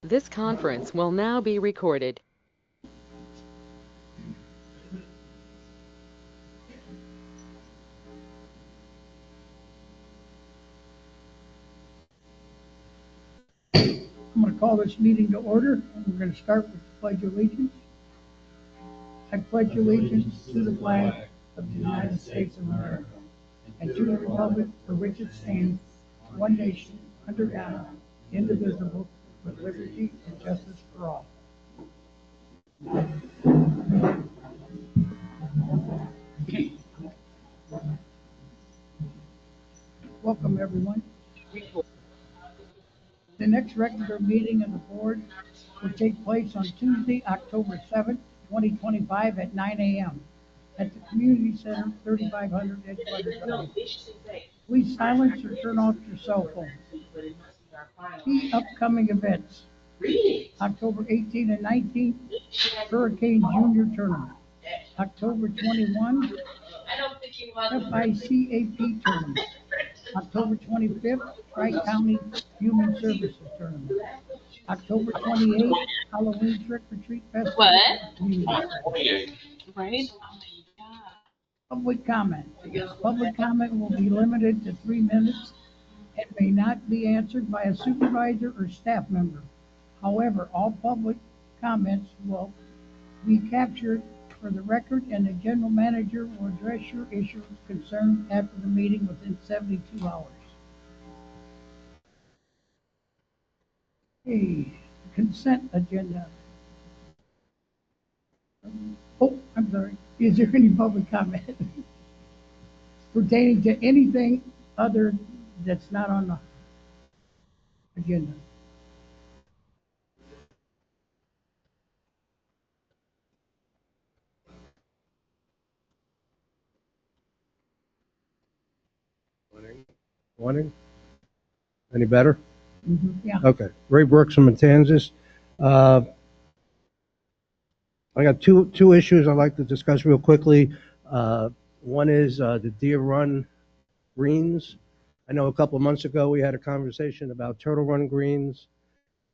This conference will now be recorded. I'm going to call this meeting to order. We're going to start with the Pledge of Allegiance. I pledge allegiance to the flag of the United States of America and to the republic for which it stands, one nation, under God, indivisible, with liberty and justice for all. Welcome, everyone. The next regular meeting of the board will take place on Tuesday, October 7th, 2025 at 9 a.m. at the Community Center, 3500 Edgewater Drive. Please silence or turn off your cell phones. Key upcoming events: October 18th and 19th, Hurricane Junior Tournament. October 21, FICAP Tournament. October 25th, Tri-County Human Services Tournament. October 28th, Halloween Trick or Treat Festival. What? Right? Public comment. Public comment will be limited to 3 minutes and may not be answered by a supervisor or staff member. However, all public comments will be captured for the record, and the general manager will address your issues concerned after the meeting within 72 hours. Okay, consent agenda. Oh, I'm sorry. Is there any public comment pertaining to anything other that's not on the agenda? Morning. Any better? Yeah. Okay. Ray Brooks from Matanzas. I got two issues I'd like to discuss real quickly. One is the Deer Run greens. I know a couple of months ago we had a conversation about Turtle Run greens,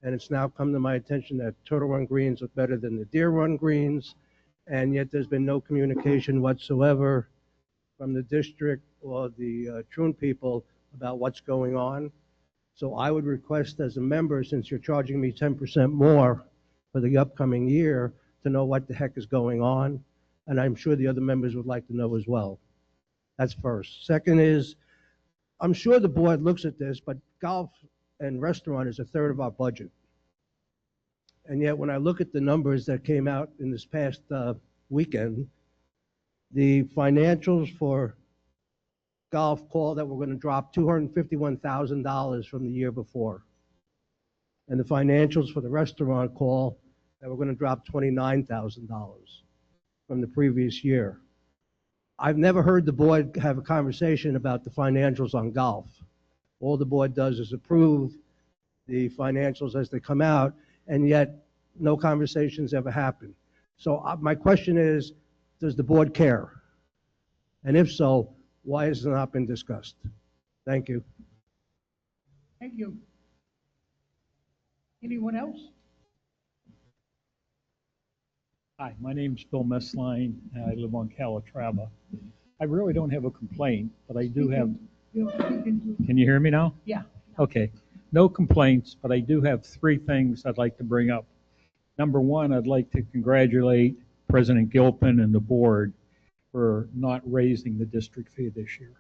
and it's now come to my attention that Turtle Run greens look better than the Deer Run greens, and yet there's been no communication whatsoever from the district or the Troon people about what's going on. So I would request as a member, since you're charging me 10% more for the upcoming year, to know what the heck is going on. And I'm sure the other members would like to know as well. That's first. Second is, I'm sure the board looks at this, but golf and restaurant is a third of our budget. And yet when I look at the numbers that came out in this past weekend, the financials for golf call that we're going to drop $251,000 from the year before. And the financials for the restaurant call that we're going to drop $29,000 from the previous year. I've never heard the board have a conversation about the financials on golf. All the board does is approve the financials as they come out, and yet no conversations ever happen. So my question is, does the board care? And if so, why has it not been discussed? Thank you. Thank you. Anyone else? Hi, my name's Bill Messline, and I live on Calatrava. I really don't have a complaint, but I do have... Can you hear me now? Yeah. Okay. No complaints, but I do have 3 things I'd like to bring up. Number one, I'd like to congratulate President Gilpin and the board for not raising the district fee this year.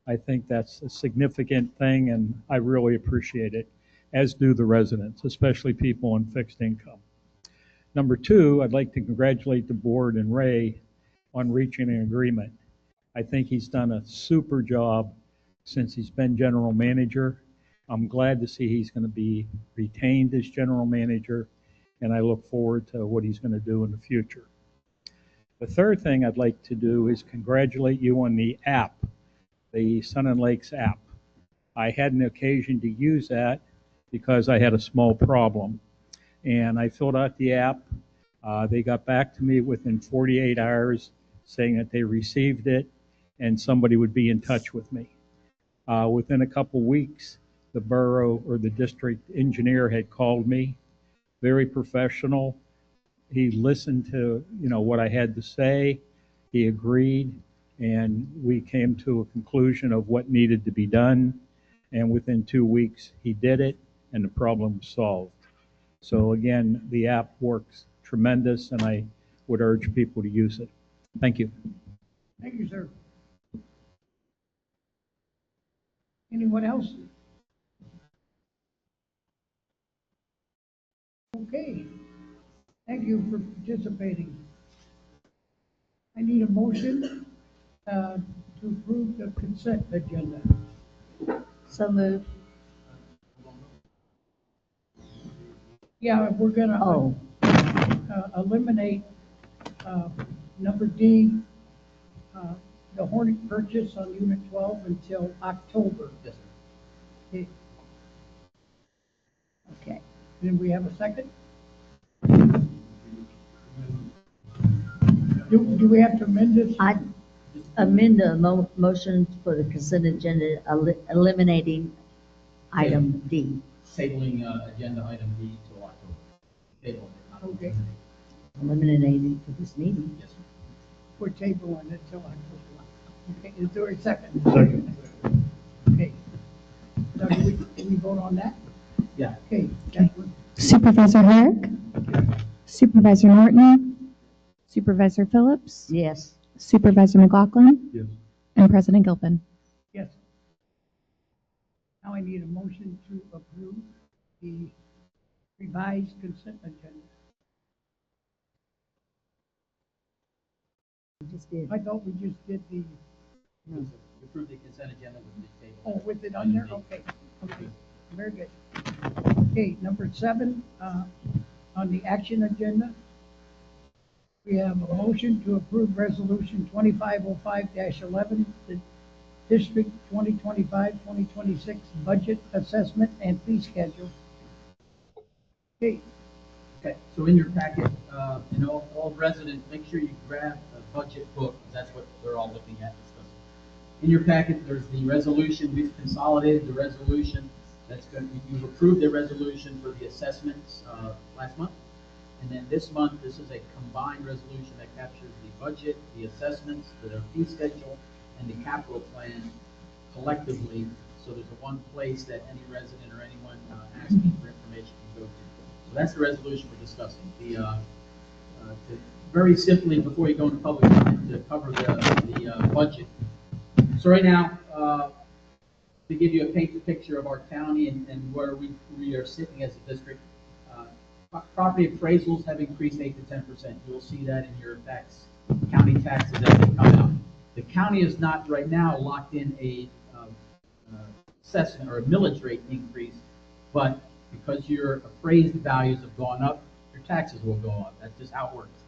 I think that's a significant thing, and I really appreciate it, as do the residents, especially people on fixed income. Number two, I'd like to congratulate the board and Ray on reaching an agreement. I think he's done a super job since he's been general manager. I'm glad to see he's going to be retained as general manager, and I look forward to what he's going to do in the future. The third thing I'd like to do is congratulate you on the app, the Sun and Lakes app. I had an occasion to use that because I had a small problem. And I filled out the app. They got back to me within 48 hours saying that they received it and somebody would be in touch with me. Within a couple weeks, the borough or the district engineer had called me very professional. He listened to, what I had to say. He agreed, and we came to a conclusion of what needed to be done. And within 2 weeks, he did it, and the problem was solved. So again, the app works tremendous, and I would urge people to use it. Thank you. Thank you, sir. Anyone else? Okay. Thank you for participating. I need a motion to approve the consent agenda. So moved. Yeah, we're gonna Oh, eliminate number D, the Hornet purchase on Unit 12 until October. Yes, sir. Okay. okay. Then we have a second? Do we have to amend this? I amend the motion for the consent agenda, eliminating item D. Tabling agenda item D till October. Tabling it, not Okay. Eliminating for this meeting. Yes, sir. We're tabling it till October. Okay, is there a second? Second. Okay. Now, do we vote on that? Yeah. Okay, Jacqueline. Supervisor Herrick, Supervisor Norton, Supervisor Phillips, Yes. Supervisor McLaughlin, Yes. and President Gilpin. Yes. Now I need a motion to approve the revised consent agenda. We just did. I thought we just did the, We approved the consent agenda with the table. oh, with it on there? Okay, okay, very good. Okay, number 7, on the action agenda, we have a motion to approve resolution 2505-11, the District 2025-2026 budget assessment and fee schedule. Okay, Okay, so in your packet, all residents, make sure you grab a budget book, because that's what we're all looking at discussing. In your packet, there's the resolution, we've consolidated the resolution, you've approved the resolution for the assessments last month. And then this month, this is a combined resolution that captures the budget, the assessments, the fee schedule, and the capital plan collectively. So there's a one place that any resident or anyone asking for information can go to. So that's the resolution we're discussing. Very simply, before you go into public comment, to cover the budget. So right now, to give you paint the picture of our county and where we are sitting as a district, property appraisals have increased 8 to 10%. You'll see that in your county taxes as they come out. The county is not right now locked in a assessment or a millage rate increase, but because your appraised values have gone up, your taxes will go up. That's just how it works.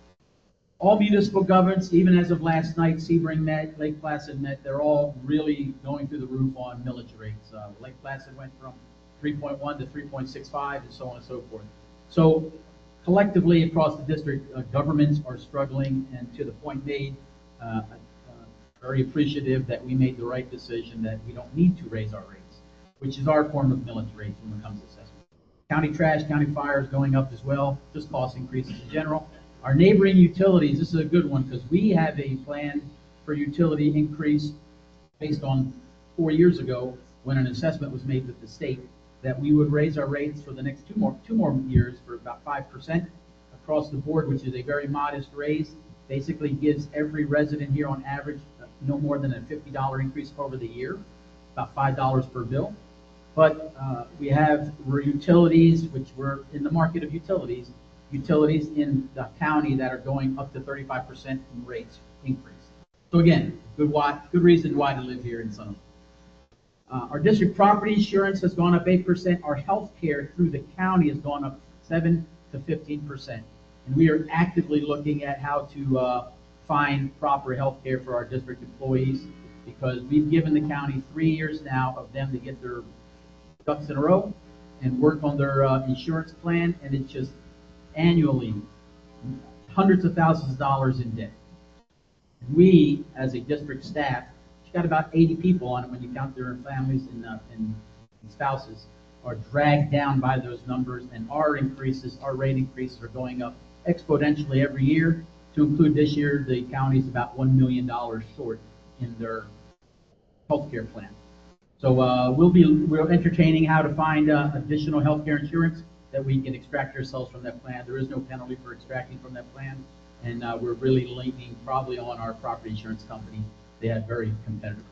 All municipal governments, even as of last night, Sebring met, Lake Placid met, they're all really going through the roof on millage rates. Lake Placid went from 3.1 to 3.65 and so on and so forth. So collectively across the district, governments are struggling, and to the point made, very appreciative that we made the right decision that we don't need to raise our rates, which is our form of millage rates when it comes to assessment. County trash, county fire is going up as well, just cost increases in general. Our neighboring utilities, this is a good one because we have a plan for utility increase based on 4 years ago when an assessment was made with the state that we would raise our rates for the next two more years for about 5% across the board, which is a very modest raise. Basically gives every resident here on average no more than a $50 increase over the year, about $5 per bill. But we have utilities, which we're in the market of utilities in the county that are going up to 35% in rates increase. So again, good reason why to live here in Sunderland. Our district property insurance has gone up 8%. Our health care through the county has gone up 7 to 15%. And we are actively looking at how to find proper health care for our district employees because we've given the county 3 years now of them to get their ducks in a row and work on their insurance plan, and it's just annually hundreds of thousands of dollars in debt. We, as a district staff, got about 80 people on it when you count their families and spouses. are dragged down by those numbers, and our rate increases are going up exponentially every year. To include this year, the county is about $1 million short in their healthcare plan. So we're entertaining how to find additional healthcare insurance that we can extract ourselves from that plan. There is no penalty for extracting from that plan, and we're really leaning probably on our property insurance company. They have very competitive rates.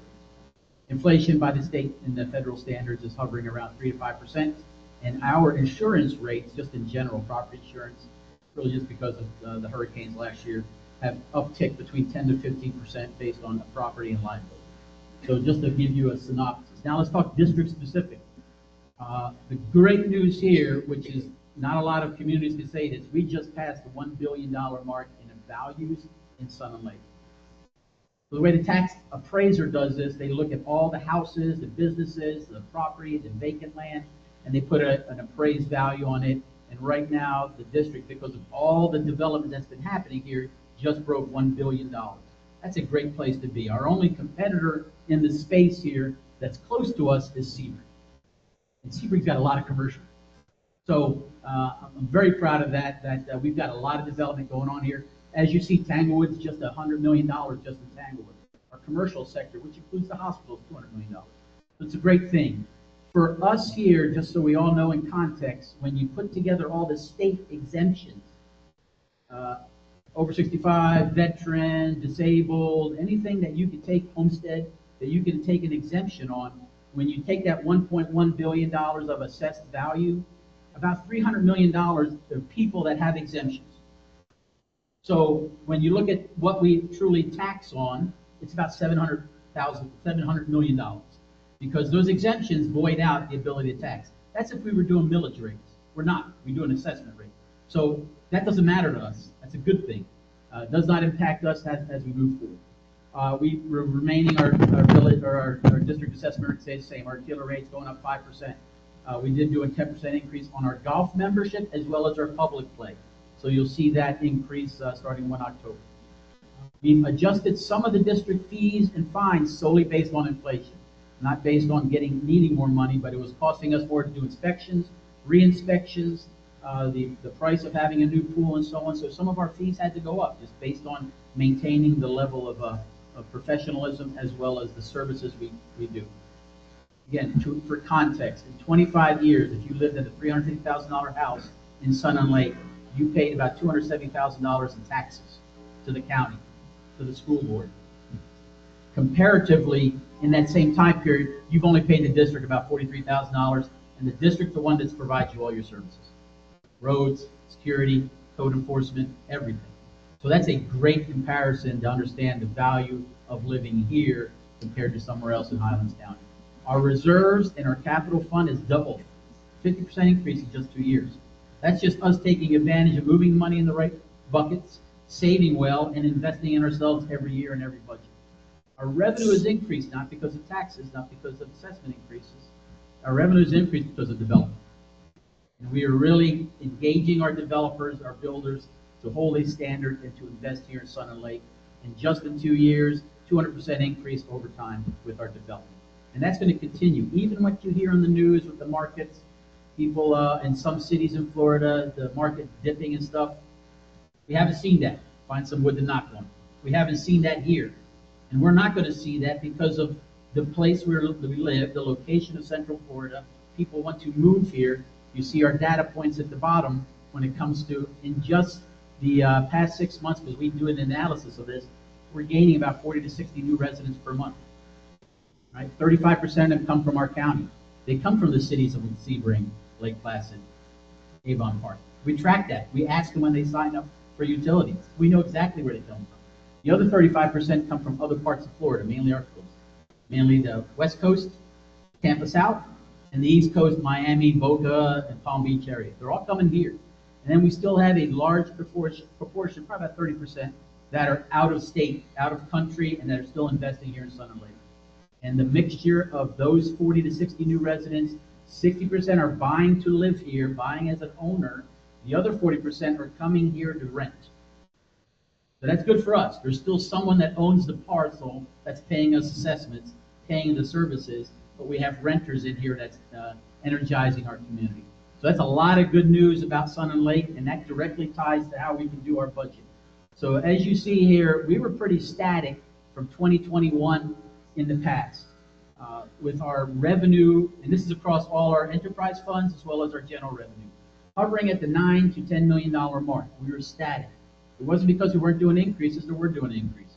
Inflation by the state and the federal standards is hovering around 3 to 5%, and our insurance rates, just in general, property insurance, really just because of the hurricanes last year, have upticked between 10 to 15% based on property and liability. So just to give you a synopsis. Now let's talk district specific. The great news here, which is not a lot of communities can say this, we just passed the $1 billion mark in values in Sun and Lake. So the way the tax appraiser does this, they look at all the houses, the businesses, the property, the vacant land, and they put an appraised value on it. And right now, the district, because of all the development that's been happening here, just broke $1 billion. That's a great place to be. Our only competitor in the space here that's close to us is Sebring. And Sebring's got a lot of commercial. So I'm very proud of that we've got a lot of development going on here. As you see, Tanglewood's just $100 million just in Tanglewood. Our commercial sector, which includes the hospitals, $200 million. So it's a great thing. For us here, just so we all know in context, when you put together all the state exemptions, over 65, veteran, disabled, anything that you can take, homestead, that you can take an exemption on, when you take that $1.1 billion of assessed value, about $300 million are people that have exemptions. So when you look at what we truly tax on, it's about $700 million, because those exemptions void out the ability to tax. That's if we were doing millage rates. We're not. We do an assessment rate. So that doesn't matter to us. That's a good thing. It does not impact us as we move forward. We're remaining our district assessment rate stays the same. Our dealer rate's going up 5%. We did do a 10% increase on our golf membership as well as our public play. So you'll see that increase starting 1 October. We've adjusted some of the district fees and fines solely based on inflation, not based on needing more money, but it was costing us more to do inspections, re-inspections, the price of having a new pool and so on. So some of our fees had to go up just based on maintaining the level of professionalism as well as the services we do. Again, for context, in 25 years, if you lived in a $350,000 house in Sun and Lake, you paid about $270,000 in taxes to the county, to the school board. Comparatively, in that same time period, you've only paid the district about $43,000, and the district's the one that provides you all your services. Roads, security, code enforcement, everything. So that's a great comparison to understand the value of living here compared to somewhere else in Highlands County. Our reserves and our capital fund is doubled, 50% increase in just 2 years. That's just us taking advantage of moving money in the right buckets, saving well, and investing in ourselves every year in every budget. Our revenue has increased, not because of taxes, not because of assessment increases. Our revenue has increased because of development. And we are really engaging our developers, our builders, to hold a standard and to invest here in Sun and Lake. And just in 2 years, 200% increase over time with our development. And that's going to continue. Even what you hear in the news with the markets, people in some cities in Florida, the market dipping and stuff, we haven't seen that. Find some wood to knock on. We haven't seen that here. And we're not going to see that because of the place where we live, the location of Central Florida. People want to move here. You see our data points at the bottom when it comes to, in just the past 6 months, because we do an analysis of this, we're gaining about 40 to 60 new residents per month. Right? 35% of them come from our county. They come from the cities of Sebring, Lake Placid, Avon Park. We track that. We ask them when they sign up for utilities. We know exactly where they come from. The other 35% come from other parts of Florida, mainly our coast. Mainly the West Coast, Tampa South, and the East Coast, Miami, Boca, and Palm Beach area. They're all coming here. And then we still have a large proportion, probably about 30%, that are out of state, out of country, and that are still investing here in Sun and Lake. And the mixture of those 40 to 60 new residents, 60% are buying to live here, buying as an owner. The other 40% are coming here to rent. So that's good for us. There's still someone that owns the parcel that's paying us assessments, paying the services, but we have renters in here that's energizing our community. So that's a lot of good news about Sun and Lake, and that directly ties to how we can do our budget. So as you see here, we were pretty static from 2021 in the past with our revenue, and this is across all our enterprise funds as well as our general revenue, hovering at the $9 to $10 million mark. We were static. It wasn't because we weren't doing increases, there were doing increases.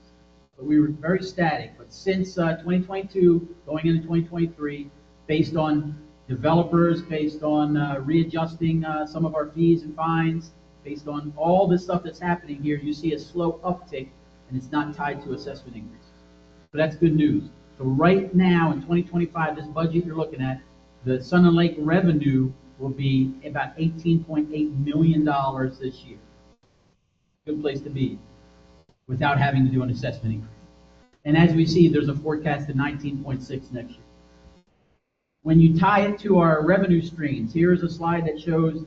But we were very static. But since 2022, going into 2023, based on developers, based on readjusting some of our fees and fines, based on all this stuff that's happening here, you see a slow uptick, and it's not tied to assessment increases. So that's good news. So right now in 2025, this budget you're looking at, the Sun and Lake revenue will be about $18.8 million this year. Good place to be without having to do an assessment increase. And as we see, there's a forecast of 19.6 next year. When you tie it to our revenue streams, here's a slide that shows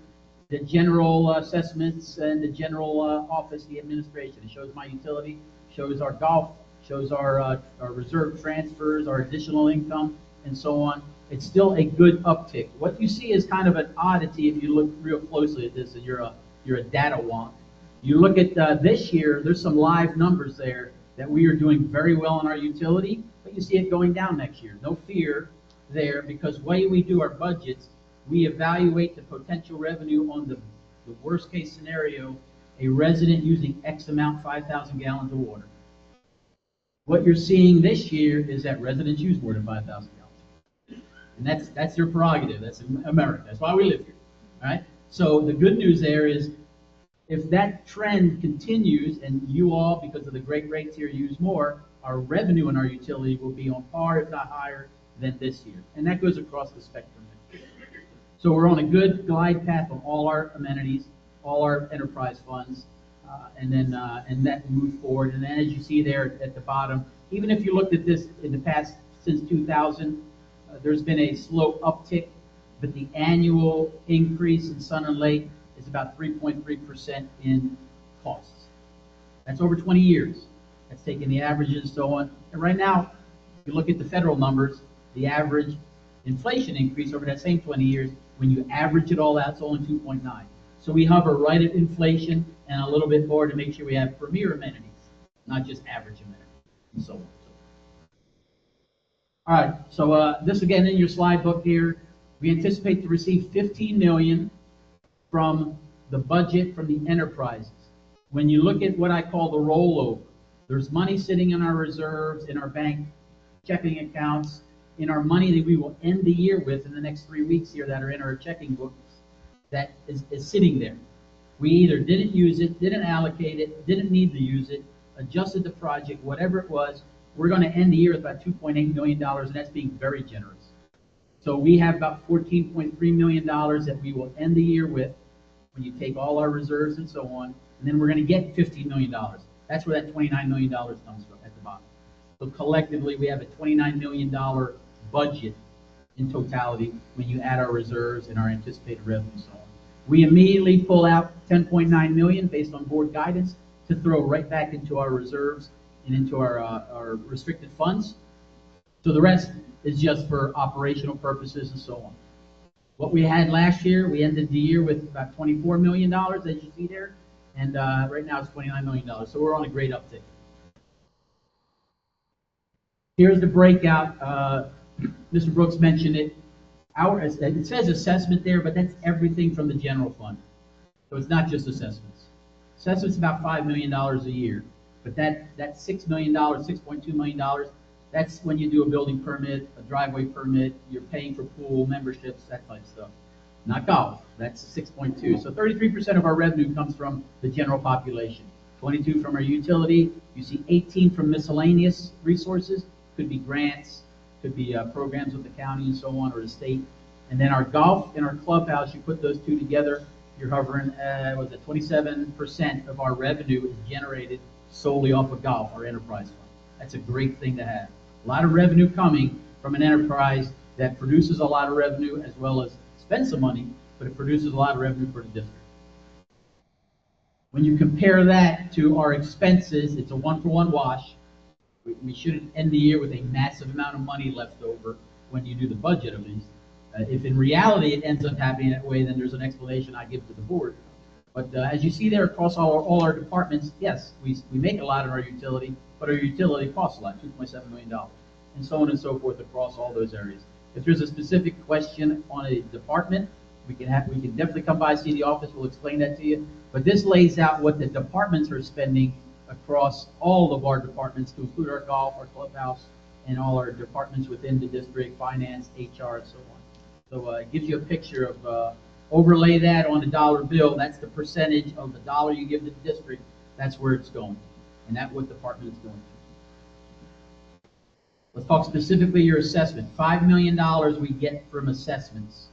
the general assessments and the general office, the administration. It shows my utility, shows our golf, shows our reserve transfers, our additional income, and so on. It's still a good uptick. What you see is kind of an oddity if you look real closely at this, and you're a data wonk. You look at this year, there's some live numbers there that we are doing very well in our utility, but you see it going down next year. No fear there, because the way we do our budgets, we evaluate the potential revenue on the worst case scenario, a resident using X amount, 5,000 gallons of water. What you're seeing this year is that residents use more than 5,000 gallons. And that's their prerogative. That's America. That's why we live here. All right? So the good news there is if that trend continues and you all, because of the great rates here, use more, our revenue in our utility will be on par, if not higher, than this year. And that goes across the spectrum. So we're on a good glide path on all our amenities, all our enterprise funds, and that move forward. And then as you see there at the bottom, even if you looked at this in the past since 2000, there's been a slow uptick, but the annual increase in Sun and Lake is about 3.3% in costs. That's over 20 years. That's taking the averages and so on. And right now, if you look at the federal numbers, the average inflation increase over that same 20 years, when you average it all out, it's only 2.9. So we hover right at inflation and a little bit more to make sure we have premier amenities, not just average amenities, and so on. All right, so this again in your slide book here, we anticipate to receive $15 million from the budget from the enterprises. When you look at what I call the rollover, there's money sitting in our reserves, in our bank checking accounts, in our money that we will end the year with in the next 3 weeks here that are in our checking books that is sitting there. We either didn't use it, didn't allocate it, didn't need to use it, adjusted the project, whatever it was. We're going to end the year with about $2.8 million, and that's being very generous. So we have about $14.3 million that we will end the year with when you take all our reserves and so on, and then we're going to get $15 million. That's where that $29 million comes from at the bottom. So collectively, we have a $29 million budget in totality when you add our reserves and our anticipated revenue and so on. We immediately pull out $10.9 million based on board guidance to throw right back into our reserves and into our restricted funds. So the rest is just for operational purposes and so on. What we had last year, we ended the year with about $24 million, as you see there, and right now it's $29 million. So we're on a great uptick. Here's the breakout. Mr. Brooks mentioned it. It says assessment there, but that's everything from the general fund. So it's not just assessments. Assessments about $5 million a year, but that $6 million, $6.2 million, that's when you do a building permit, a driveway permit, you're paying for pool memberships, that type of stuff. Not golf. That's 6.2. So 33% of our revenue comes from the general population. 22 from our utility. You see 18 from miscellaneous resources. Could be grants, could be programs with the county and so on, or the state. And then our golf and our clubhouse, you put those two together, you're hovering, 27% of our revenue is generated solely off of golf, our enterprise fund. That's a great thing to have. A lot of revenue coming from an enterprise that produces a lot of revenue as well as spends some money, but it produces a lot of revenue for the district. When you compare that to our expenses, it's a one-for-one wash. We shouldn't end the year with a massive amount of money left over when you do the budget, at least. If in reality it ends up happening that way, then there's an explanation I give to the board. But as you see there across all our departments, yes, we make a lot on our utility, but our utility costs a lot, $2.7 million, and so on and so forth across all those areas. If there's a specific question on a department, we can definitely come by, see the office, we'll explain that to you. But this lays out what the departments are spending across all of our departments, to include our golf, our clubhouse, and all our departments within the district, finance, HR, and so on. So it gives you a picture of, overlay that on a dollar bill, that's the percentage of the dollar you give to the district, that's where it's going. And that's what department it's going to. Let's talk specifically your assessment. $5 million we get from assessments.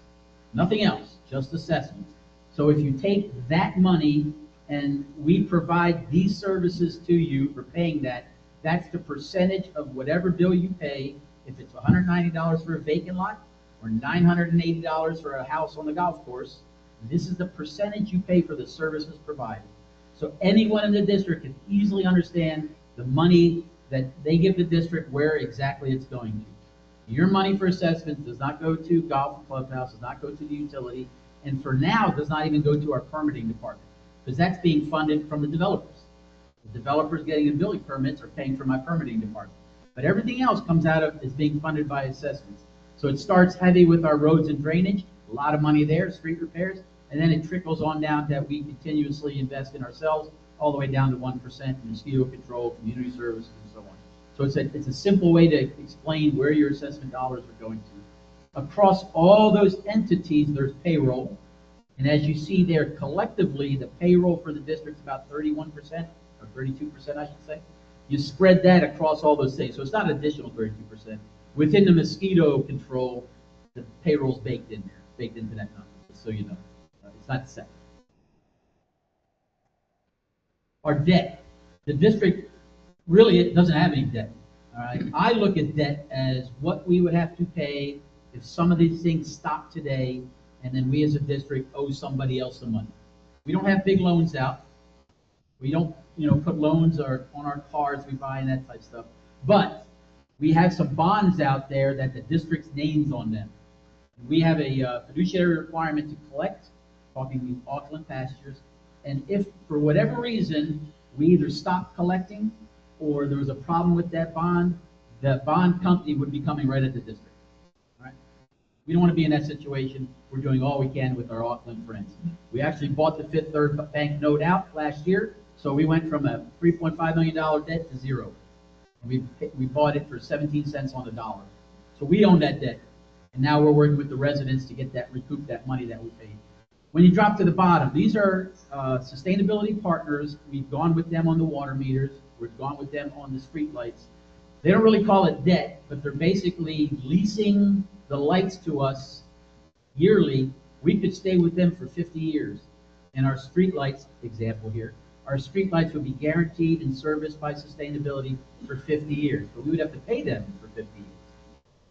Nothing else, just assessments. So if you take that money and we provide these services to you for paying that, that's the percentage of whatever bill you pay. If it's $190 for a vacant lot or $980 for a house on the golf course, this is the percentage you pay for the services provided. So anyone in the district can easily understand the money that they give the district, where exactly it's going to. Your money for assessments does not go to golf and clubhouse, does not go to the utility, and for now does not even go to our permitting department, because that's being funded from the developers. The developers getting the building permits are paying for my permitting department. But everything else comes out of, is being funded by assessments. So it starts heavy with our roads and drainage, a lot of money there, street repairs, and then it trickles on down that we continuously invest in ourselves, all the way down to 1%, mosquito control, community services, and so on. So it's a simple way to explain where your assessment dollars are going to. Across all those entities, there's payroll. And as you see there, collectively, the payroll for the district's about 31%, or 32%, I should say. You spread that across all those things. So it's not an additional 32%. Within the mosquito control, the payroll's baked in there, baked into that number, just so you know. It's not separate. Our debt. The district really, it doesn't have any debt. All right. I look at debt as what we would have to pay if some of these things stop today, and then we as a district owe somebody else some money. We don't have big loans out. We don't, put loans on our cars we buy and that type of stuff. But we have some bonds out there that the district's names on them. We have a fiduciary requirement to collect, talking the Auckland pastures, and if for whatever reason we either stop collecting or there was a problem with that bond, the bond company would be coming right at the district. All right? We don't want to be in that situation. We're doing all we can with our Auckland friends. We actually bought the Fifth Third Bank note out last year, so we went from a $3.5 million debt to zero. And we bought it for 17 cents on the dollar. So we own that debt. And now we're working with the residents to get that, recoup that money that we paid. When you drop to the bottom, these are sustainability partners. We've gone with them on the water meters. We've gone with them on the street lights. They don't really call it debt, but they're basically leasing the lights to us yearly. We could stay with them for 50 years. And our street lights, example here, our street lights would be guaranteed and serviced by sustainability for 50 years. But we would have to pay them for 50 years.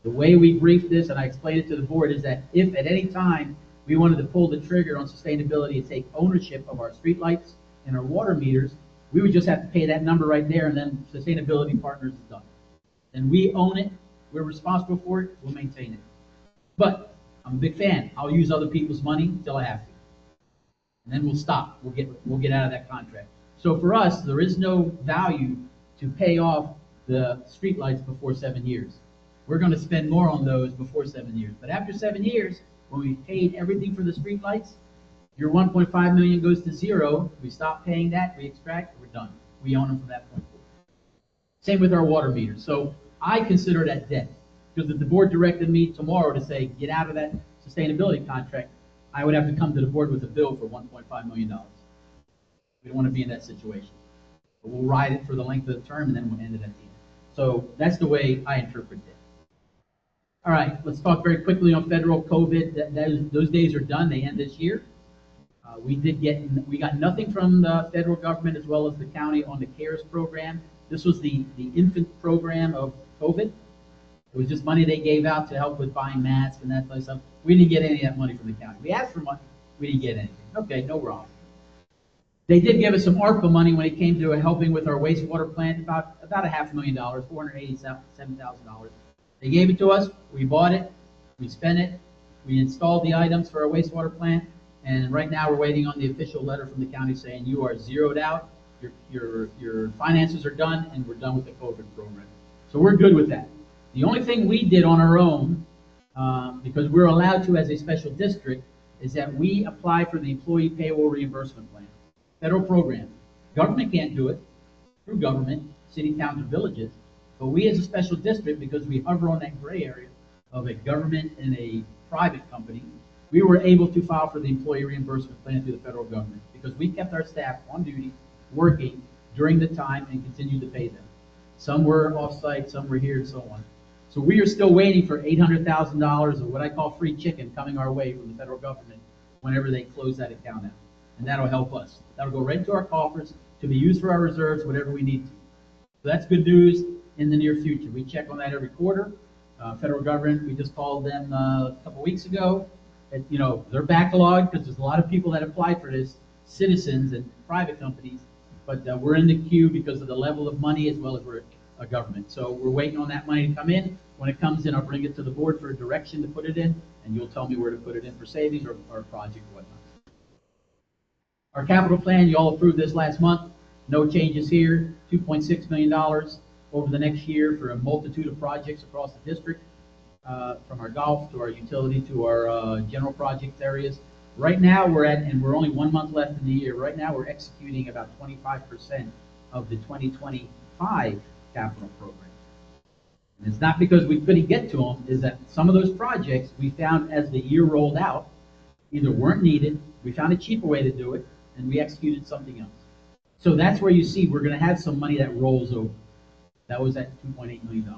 The way we briefed this, and I explained it to the board, is that if at any time we wanted to pull the trigger on sustainability and take ownership of our streetlights and our water meters, we would just have to pay that number right there, and then Sustainability Partners is done. And we own it, we're responsible for it, we'll maintain it. But I'm a big fan. I'll use other people's money until I have to. And then we'll stop. We'll get out of that contract. So for us, there is no value to pay off the streetlights before 7 years. We're going to spend more on those before 7 years. But after 7 years, when we've paid everything for the streetlights, your $1.5 million goes to zero. We stop paying that, we extract, we're done. We own them from that point forward. Same with our water meters. So I consider that debt, because if the board directed me tomorrow to say, get out of that sustainability contract, I would have to come to the board with a bill for $1.5 million. We don't want to be in that situation. But we'll ride it for the length of the term, and then we'll end it at the end. So that's the way I interpret it. All right, let's talk very quickly on federal COVID. Those days are done. They end this year. We got nothing from the federal government as well as the county on the CARES program. This was the infant program of COVID. It was just money they gave out to help with buying masks and that type of stuff. We didn't get any of that money from the county. We asked for money. We didn't get anything. Okay, no problem. They did give us some ARPA money when it came to helping with our wastewater plant, about $500,000, $487,000. They gave it to us. We bought it. We spent it. We installed the items for our wastewater plant, and right now we're waiting on the official letter from the county saying you are zeroed out, your finances are done, and we're done with the COVID program. So we're good with that. The only thing we did on our own, because we're allowed to as a special district, is that we apply for the employee payroll reimbursement plan, federal program. Government can't do it through government, city, towns, and villages, but we as a special district, because we hover on that gray area of a government and a private company, we were able to file for the employee reimbursement plan through the federal government because we kept our staff on duty, working during the time and continued to pay them. Some were off-site, some were here, and so on. So we are still waiting for $800,000 of what I call free chicken coming our way from the federal government whenever they close that account out. And that'll help us. That'll go right into our coffers to be used for our reserves, whatever we need to. So that's good news in the near future. We check on that every quarter. Federal government, we just called them a couple weeks ago. And, you know, they're backlogged because there's a lot of people that applied for this, citizens and private companies, but we're in the queue because of the level of money as well as we're a government. So we're waiting on that money to come in. When it comes in, I'll bring it to the board for a direction to put it in, and you'll tell me where to put it in for savings or project or whatnot. Our capital plan, you all approved this last month. No changes here. $2.6 million over the next year for a multitude of projects across the district, from our golf to our utility to our general project areas. Right now and we're only 1 month left in the year. Right now we're executing about 25% of the 2025 capital program. And it's not because we couldn't get to them, is that some of those projects we found as the year rolled out either weren't needed, we found a cheaper way to do it, and we executed something else. So that's where you see we're going to have some money that rolls over. That was at $2.8 million.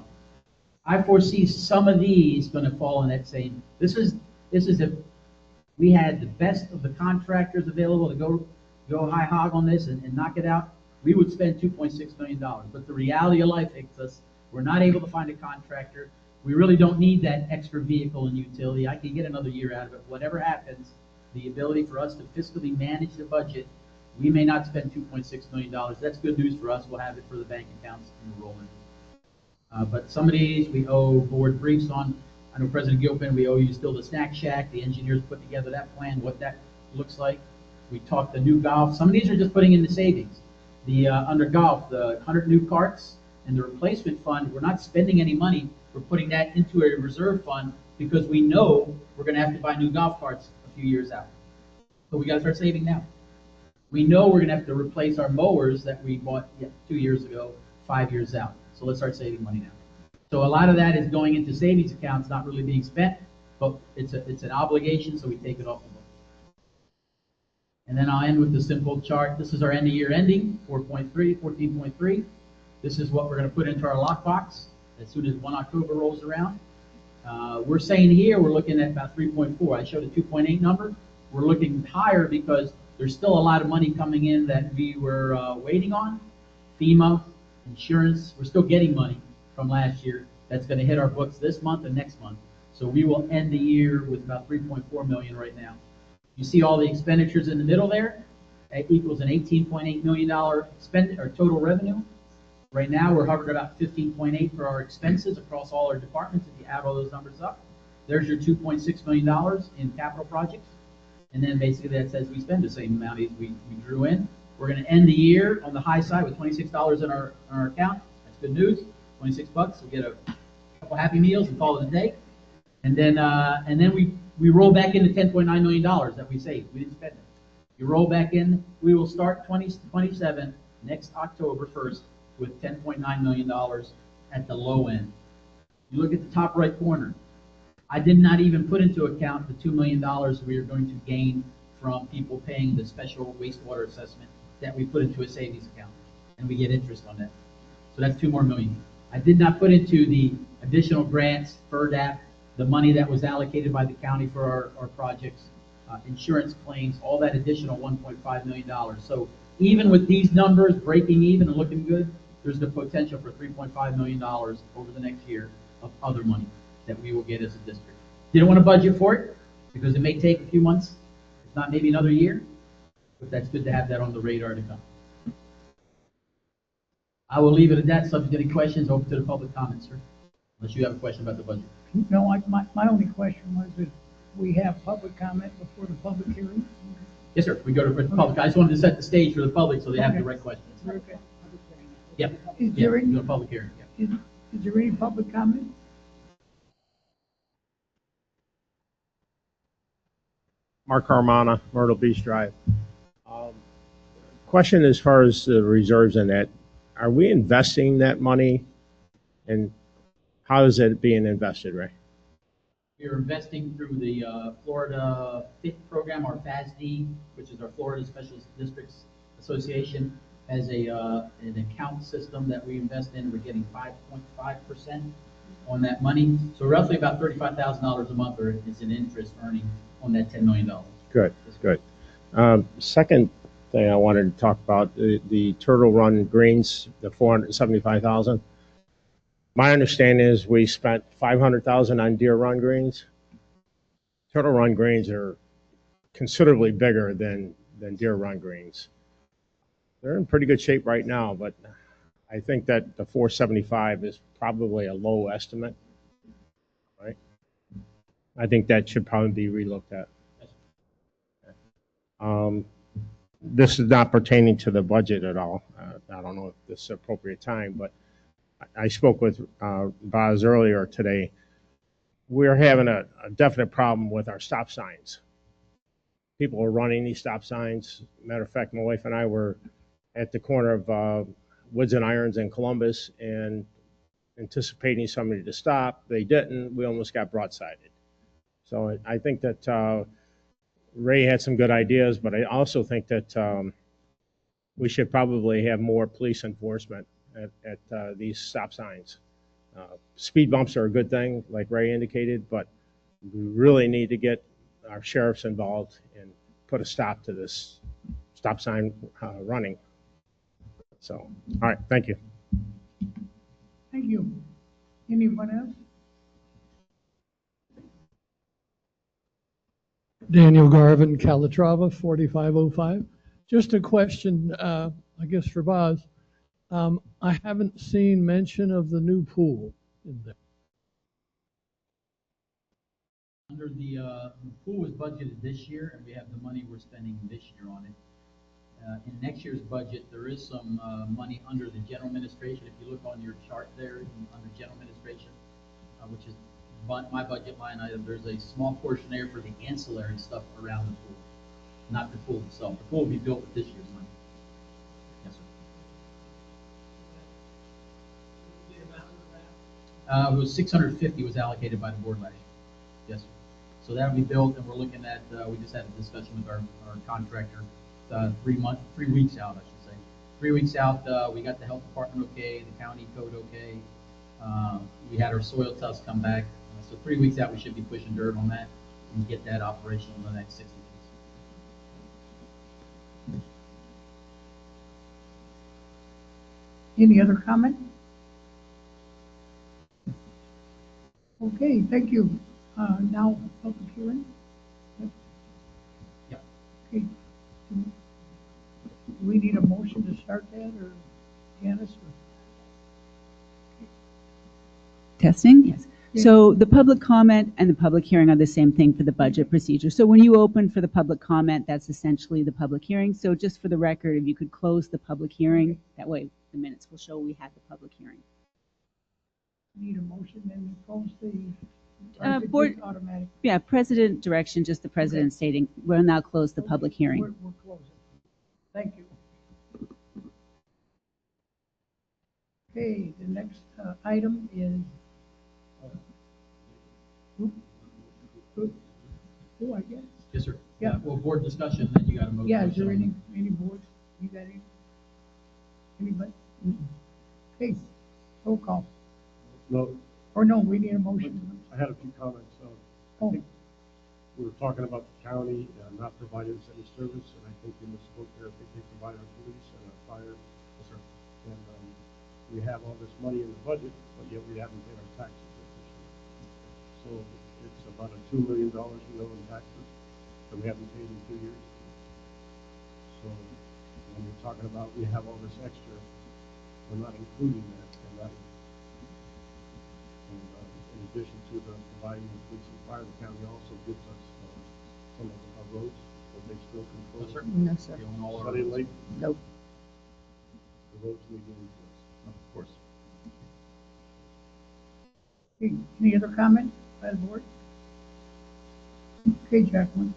I foresee some of these going to fall in that same. This is if we had the best of the contractors available to go high hog on this and knock it out, we would spend $2.6 million. But the reality of life hits us. We're not able to find a contractor. We really don't need that extra vehicle and utility. I can get another year out of it. Whatever happens, the ability for us to fiscally manage the budget, we may not spend $2.6 million. That's good news for us. We'll have it for the bank accounts and we're rolling. But some of these we owe board briefs on. I know President Gilpin, we owe you still the snack shack. The engineers put together that plan, what that looks like. We talked the new golf. Some of these are just putting in the savings. The under golf, the 100 new carts and the replacement fund, we're not spending any money. We're putting that into a reserve fund because we know we're going to have to buy new golf carts a few years out. So we got to start saving now. We know we're going to have to replace our mowers that we bought 2 years ago, 5 years out. So let's start saving money now. So a lot of that is going into savings accounts, not really being spent, but it's an obligation, so we take it off the book. And then I'll end with the simple chart. This is our end of year ending, 14.3. This is what we're going to put into our lockbox as soon as 1 October rolls around. We're saying here we're looking at about 3.4. I showed a 2.8 number. We're looking higher because there's still a lot of money coming in that we were waiting on. FEMA, insurance, we're still getting money from last year. That's going to hit our books this month and next month. So we will end the year with about 3.4 million right now. You see all the expenditures in the middle there? That equals an $18.8 million total revenue. Right now we're hovering about 15.8 for our expenses across all our departments. If you add all those numbers up, there's your $2.6 million in capital projects. And then basically that says we spend the same amount as we drew in. We're going to end the year on the high side with $26 in our account. That's good news. 26 bucks. We'll get a couple Happy Meals and call it a day. And then we roll back into $10.9 million that we saved. We didn't spend it. You roll back in. We will start 2027 next October 1st with $10.9 million at the low end. You look at the top right corner. I did not even put into account the $2 million we are going to gain from people paying the special wastewater assessment that we put into a savings account, and we get interest on that. So that's $2 more million. I did not put into the additional grants, FERDAP, the money that was allocated by the county for our projects, insurance claims, all that additional $1.5 million. So even with these numbers breaking even and looking good, there's the potential for $3.5 million over the next year of other money that we will get as a district. Didn't want to budget for it because it may take a few months, if not maybe another year, but that's good to have that on the radar to come. I will leave it at that. Subject to any questions, open to the public comments, sir. Unless you have a question about the budget. No, my only question was that we have public comment before the public hearing. Yes, sir. We go to the public. I just wanted to set the stage for the public so they have the right questions. Very good. Yep. Is Yeah, there any, go to public hearing. Yeah. is there any public comment? Mark Carmona, Myrtle Beach Drive. Question as far as the reserves in that, are we investing that money and how is it being invested, Ray? We're investing through the Florida FIT program, our FASD, which is our Florida Special Districts Association, has an account system that we invest in. We're getting 5.5% on that money. So roughly about $35,000 a month is an interest earning on that $10 million. Good, good. Second thing I wanted to talk about, the Turtle Run greens, the 475,000. My understanding is we spent 500,000 on Deer Run greens. Turtle Run greens are considerably bigger than Deer Run greens. They're in pretty good shape right now, but I think that the 475 is probably a low estimate, right? I think that should probably be relooked at. This is not pertaining to the budget at all. I don't know if this is appropriate time, but I spoke with Boz earlier today. We're having a definite problem with our stop signs. People are running these stop signs. Matter of fact, my wife and I were at the corner of Woods and Irons in Columbus and anticipating somebody to stop. They didn't. We almost got broadsided. So I think that Ray had some good ideas, but I also think that we should probably have more police enforcement at these stop signs. Speed bumps are a good thing, like Ray indicated, but we really need to get our sheriffs involved and put a stop to this stop sign running. So, all right, thank you. Thank you. Anyone else? Daniel Garvin, Calatrava, 4505. Just a question, I guess for Boz. I haven't seen mention of the new pool in there. Under the pool was budgeted this year, and we have the money we're spending this year on it. In next year's budget, there is some money under the general administration. If you look on your chart there, under general administration, which is my budget line item, there's a small portion there for the ancillary stuff around the pool, not the pool itself. The pool will be built with this year's money. Yes, sir. It was 650 was allocated by the board last year. Yes, sir. So that'll be built, and we're looking at. We just had a discussion with our contractor. 3 weeks out, I should say. 3 weeks out, we got the health department okay, the county code okay. We had our soil tests come back. So 3 weeks out, we should be pushing dirt on that and get that operational in the next 60 days. Any other comment? Okay, thank you. Now, public hearing? Yep. Okay. Do we need a motion to start that, or Janice? Testing, yes. Yeah. So the public comment and the public hearing are the same thing for the budget procedure. So when you open for the public comment, that's essentially the public hearing. So just for the record, if you could close the public hearing, that way the minutes will show we had the public hearing. Need a motion, then we close the Board, automatic. yeah, president direction, just the president stating, we'll now close the public hearing. We're closing. Thank you. Okay, the next item is. Who, I guess? Yes, sir. Yeah. Well, board discussion, then you got a motion. Yeah, is there any boards? You got anybody? Okay, roll call. No, Or no, we need a motion. I had a few comments. I think we were talking about the county not providing us any service, and I think in the scope there, I think they provide our police and our fire. Yes, sir. And we have all this money in the budget, but yet we haven't paid our taxes this year. So it's about a $2 million we owe in taxes that we haven't paid in 2 years. So when you're talking about we have all this extra, we're not including that. And in addition to the providing the police and fire, the county also gives us some of our roads that they still control. Yes, sir. No, sir. We own all our Sunny roads. Lake, Nope. the roads we give to us. Of course. Any other comment by the board? Okay, Jacqueline.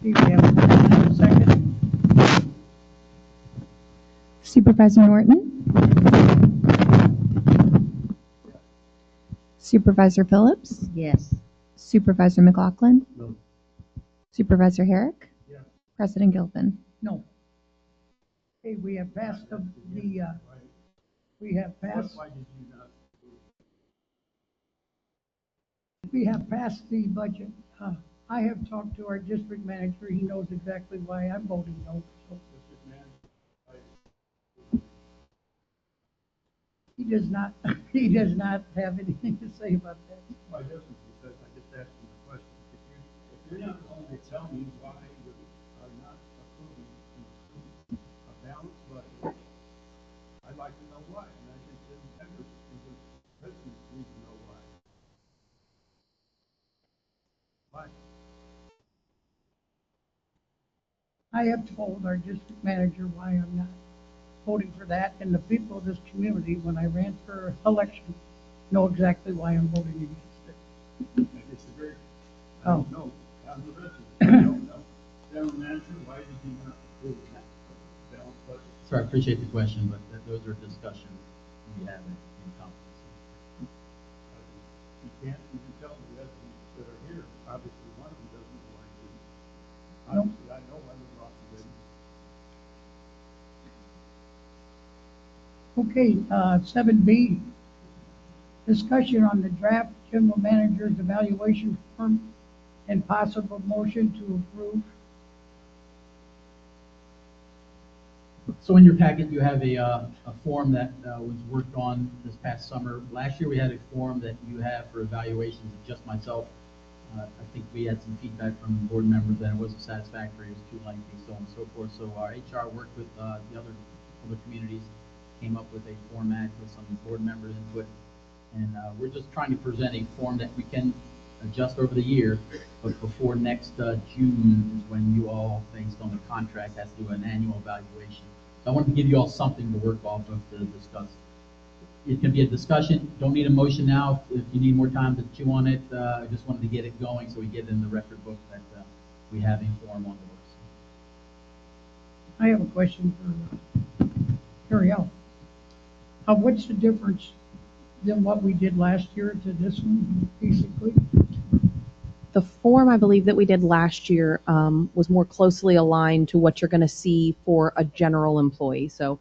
Steve, we have a second. Supervisor Norton? Supervisor Phillips? Yes. Supervisor McLaughlin? No. Supervisor Herrick? Yes. President Gilpin? No. Okay, we have passed we have passed. Why did you not? We have passed the budget. I have talked to our district manager. He knows exactly why I'm voting no. So he does not, he does not have anything to say about that. Why doesn't he? Because I just asked him the question. If you're not going to tell me why you are not approving a balanced budget, I'd like to know why. And I think the members, the president needs to know why. Why? I have told our district manager why I'm not voting for that, and the people of this community, when I ran for election, know exactly why I'm voting against it. I disagree. Oh. I don't know. I'm the resident. I don't know. General manager, why did you not approve that balanced budget? Sir, I appreciate the question, but those are discussions we have in conference. You can't even tell the residents that are here, obviously one of them doesn't know why you didn't. Nope. Obviously, I know I was off the Okay, 7B, discussion on the draft general manager's evaluation form and possible motion to approve. So in your packet, you have a form that was worked on this past summer. Last year, we had a form that you have for evaluations of just myself. I think we had some feedback from board members that it wasn't satisfactory, it was too lengthy, so on and so forth. So our HR worked with the other communities, came up with a format with some board member input. And we're just trying to present a form that we can adjust over the year, but before next June is when you all, based on the contract, has to do an annual evaluation. So I wanted to give you all something to work off of to discuss. It can be a discussion, don't need a motion now. If you need more time to chew on it, I just wanted to get it going so we get it in the record book that we have a form on the books. I have a question for Ariel. What's the difference than what we did last year to this one, basically? The form I believe that we did last year was more closely aligned to what you're going to see for a general employee. So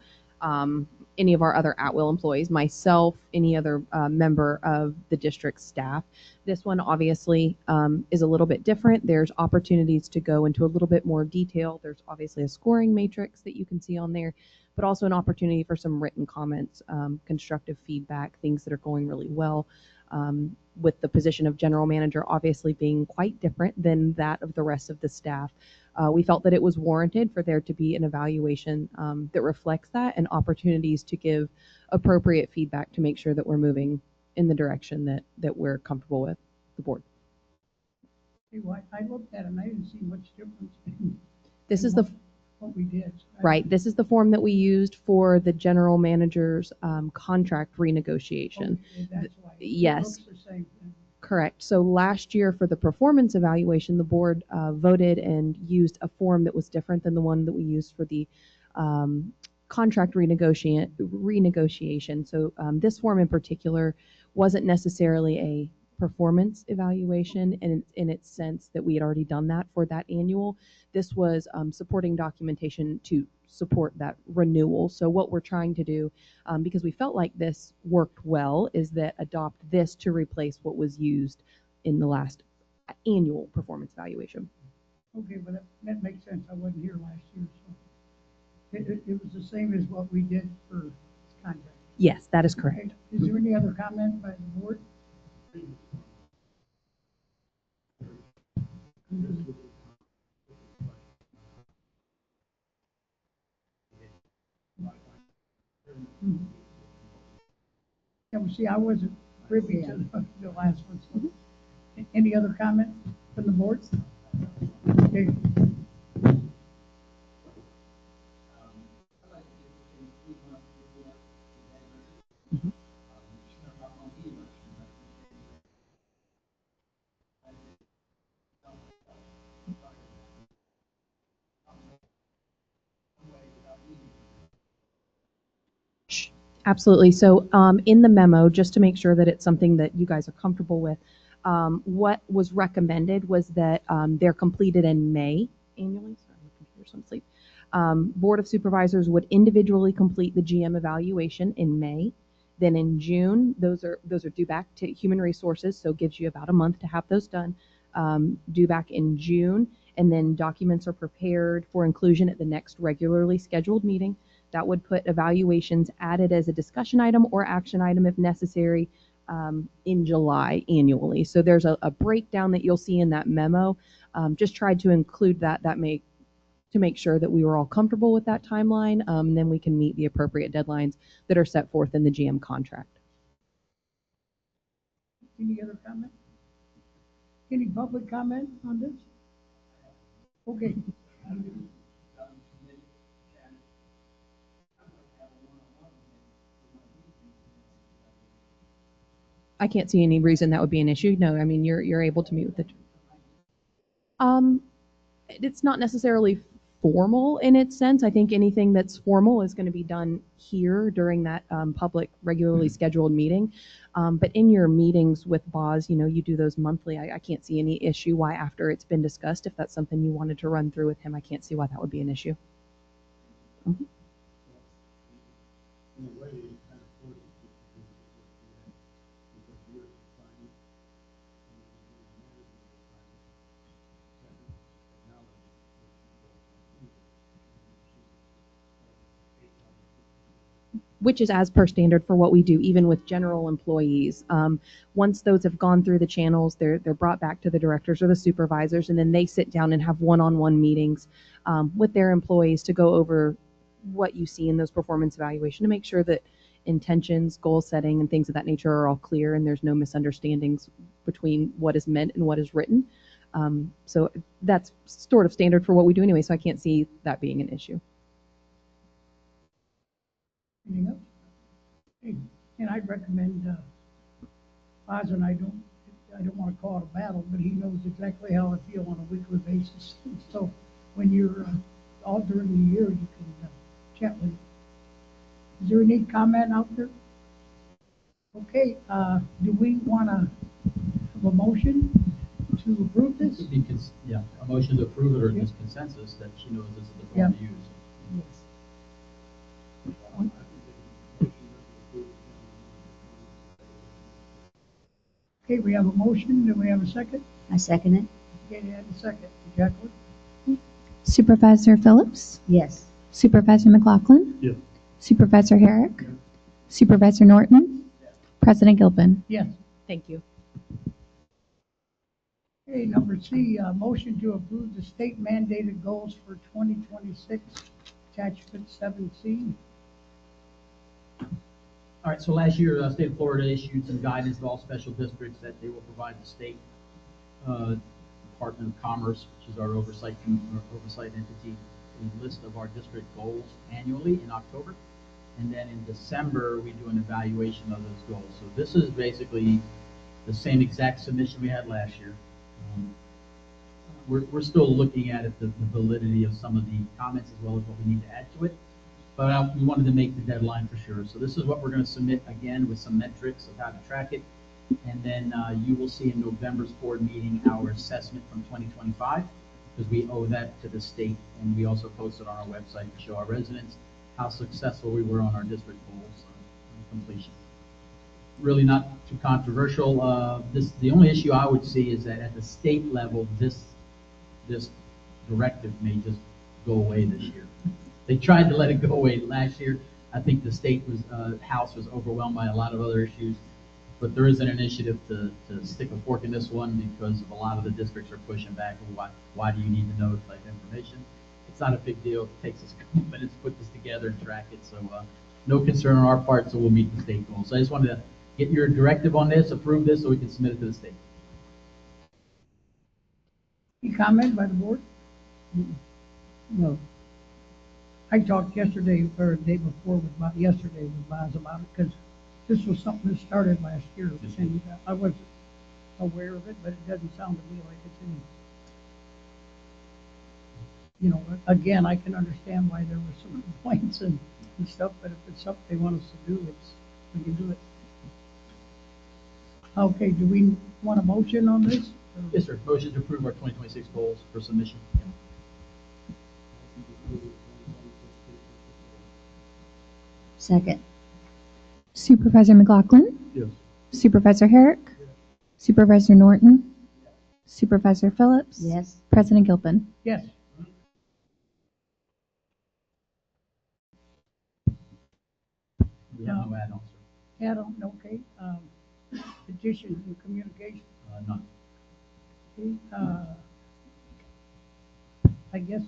any of our other at-will employees, myself, any other member of the district staff. This one obviously is a little bit different. There's opportunities to go into a little bit more detail. There's obviously a scoring matrix that you can see on there, but also an opportunity for some written comments, constructive feedback, things that are going really well. With the position of general manager obviously being quite different than that of the rest of the staff. We felt that it was warranted for there to be an evaluation that reflects that and opportunities to give appropriate feedback to make sure that we're moving in the direction that we're comfortable with the board. Hey, well, I looked at it and I didn't see much difference in This is the what we did. right. This is the form that we used for the general manager's contract renegotiation. Okay, that's why. Yes. It looks the same thing. Correct. So last year for the performance evaluation, the board voted and used a form that was different than the one that we used for the contract renegotiation. So this form in particular wasn't necessarily a performance evaluation in its sense that we had already done that for that annual. This was supporting documentation to support that renewal. So what we're trying to do, because we felt like this worked well, is that adopt this to replace what was used in the last annual performance evaluation. Okay, but that makes sense. I wasn't here last year, so it was the same as what we did for contract. Yes, that is correct. Okay. Is there any other comment by the board? Yeah, well, see, I wasn't privy to the last one, so. Any other comment from the board? Okay. Absolutely. So in the memo, just to make sure that it's something that you guys are comfortable with, what was recommended was that they're completed in May annually. Sorry, my computer's on sleep. Board of Supervisors would individually complete the GM evaluation in May. Then in June, those are due back to Human Resources, so it gives you about a month to have those done. Due back in June, and then documents are prepared for inclusion at the next regularly scheduled meeting. That would put evaluations added as a discussion item or action item if necessary in July annually. So there's a breakdown that you'll see in that memo. Just tried to include that to make sure that we were all comfortable with that timeline. Then we can meet the appropriate deadlines that are set forth in the GM contract. Any other comment? Any public comment on this? Okay. I can't see any reason that would be an issue. No, I mean, you're able to meet with the. It's not necessarily formal in its sense. I think anything that's formal is going to be done here during that public regularly scheduled meeting. But in your meetings with Boz, you do those monthly. I can't see any issue why after it's been discussed, if that's something you wanted to run through with him, I can't see why that would be an issue. Mm-hmm. In a way, it kind of forces you to do what you had, because you're defining and you're managing the technology, Which is as per standard for what we do, even with general employees. Once those have gone through the channels, they're brought back to the directors or the supervisors, and then they sit down and have one-on-one meetings with their employees to go over what you see in those performance evaluation to make sure that intentions, goal setting, and things of that nature are all clear and there's no misunderstandings between what is meant and what is written. So that's sort of standard for what we do anyway, so I can't see that being an issue. Anything else? Hey, and I'd recommend Oz, and I don't want to call it a battle, but he knows exactly how I feel on a weekly basis. So when you're all during the year, you can chat with him. Is there any comment out there? Okay, do we want to have a motion to approve this? Yeah, a motion to approve it or just consensus that she knows this is the form to use. Yes. Okay, we have a motion. Do we have a second? I second it. Okay, and a second. Jacqueline? Supervisor Phillips? Yes. Supervisor McLaughlin? Yes. Supervisor Herrick? Supervisor Norton? President Gilpin? Yes. Thank you. Okay, number C, motion to approve the state mandated goals for 2026, attachment 7C. All right, so last year, the state of Florida issued some guidance to all special districts that they will provide the state Department of Commerce, which is our oversight entity, a list of our district goals annually in October. And then in December, we do an evaluation of those goals. So this is basically the same exact submission we had last year. We're still looking at it, the validity of some of the comments as well as what we need to add to it. But we wanted to make the deadline for sure. So this is what we're going to submit again with some metrics of how to track it. And then you will see in November's board meeting our assessment from 2025, because we owe that to the state. And we also posted on our website to show our residents how successful we were on our district goals completion. Really not too controversial. The only issue I would see is that at the state level, this directive may just go away this year. They tried to let it go away last year. I think the state House was overwhelmed by a lot of other issues. But there is an initiative to stick a fork in this one because of a lot of the districts are pushing back. Why do you need to know type information? It's not a big deal. It takes us a couple minutes to put this together and track it. So no concern on our part, so we'll meet the state goals. So I just wanted to get your directive on this, approve this, so we can submit it to the state. Any comment by the board? No. I talked yesterday, or the day before, yesterday with Boz about it, because this was something that started last year, and I wasn't aware of it, but it doesn't sound to me like it's any, you know, again, I can understand why there were some complaints and stuff, but if it's something they want us to do, we can do it. Okay, do we want a motion on this? Yes, sir. Motion to approve our 2026 goals for submission. Second. Supervisor McLaughlin, Yes. Supervisor Herrick, Supervisor Norton, Supervisor Phillips, Yes. President Gilpin. Yes. We have no add-ons, sir. Add-on, okay, petitions and communication, None. okay, I guess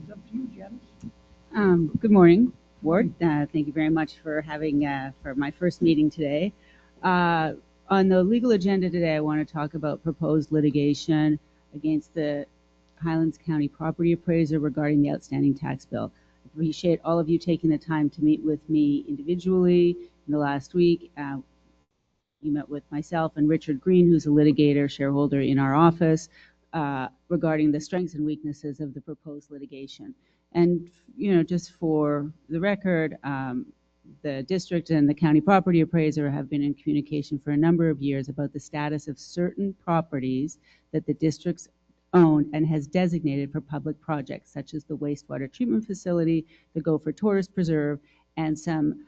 it's up to you, Janice. Good morning, Board. Thank you very much for having, for my first meeting today. On the legal agenda today, I want to talk about proposed litigation against the Highlands County property appraiser regarding the outstanding tax bill. I appreciate all of you taking the time to meet with me individually in the last week. You met with myself and Richard Green, who's a litigator, shareholder in our office, regarding the strengths and weaknesses of the proposed litigation. And, you know, just for the record, the district and the county property appraiser have been in communication for a number of years about the status of certain properties that the district's owned and has designated for public projects, such as the wastewater treatment facility, the Gopher Tourist Preserve, and some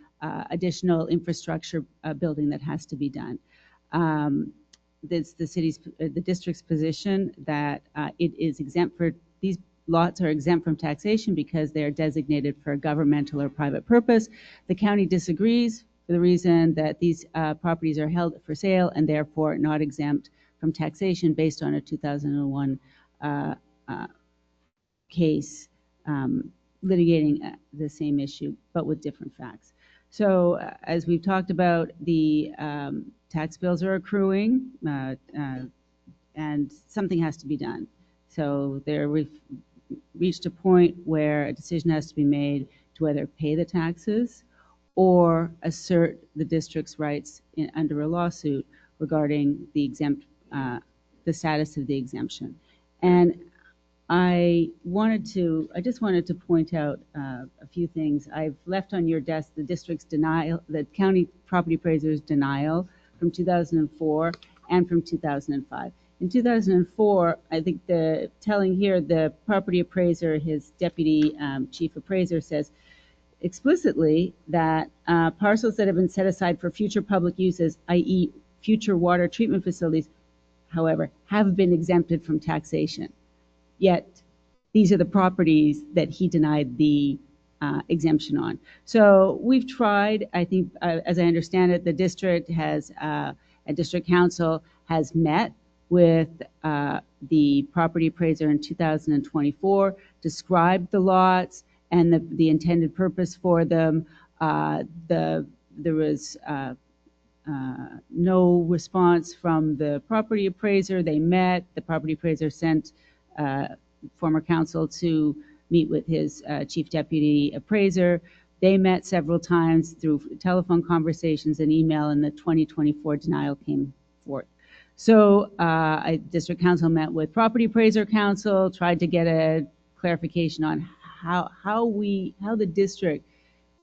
additional infrastructure building that has to be done. It's the district's position that it is exempt for these lots are exempt from taxation because they are designated for a governmental or private purpose. The county disagrees for the reason that these properties are held for sale and therefore not exempt from taxation based on a 2001 case litigating the same issue but with different facts. So as we've talked about, the tax bills are accruing and something has to be done. So we've reached a point where a decision has to be made to whether pay the taxes or assert the district's rights under a lawsuit regarding the the status of the exemption. And I just wanted to point out a few things. I've left on your desk the district's denial, the county property appraiser's denial from 2004 and from 2005. In 2004, I think telling here the property appraiser, his deputy chief appraiser says explicitly that parcels that have been set aside for future public uses, i.e. future water treatment facilities, however, have been exempted from taxation. Yet these are the properties that he denied the exemption on. So we've tried, I think, as I understand it, the district has, a district council has met with the property appraiser in 2024, described the lots and the intended purpose for them. There was no response from the property appraiser. They met. The property appraiser sent former council to meet with his chief deputy appraiser. They met several times through telephone conversations and email, and the 2024 denial came forth. So district council met with property appraiser council, tried to get a clarification on how the district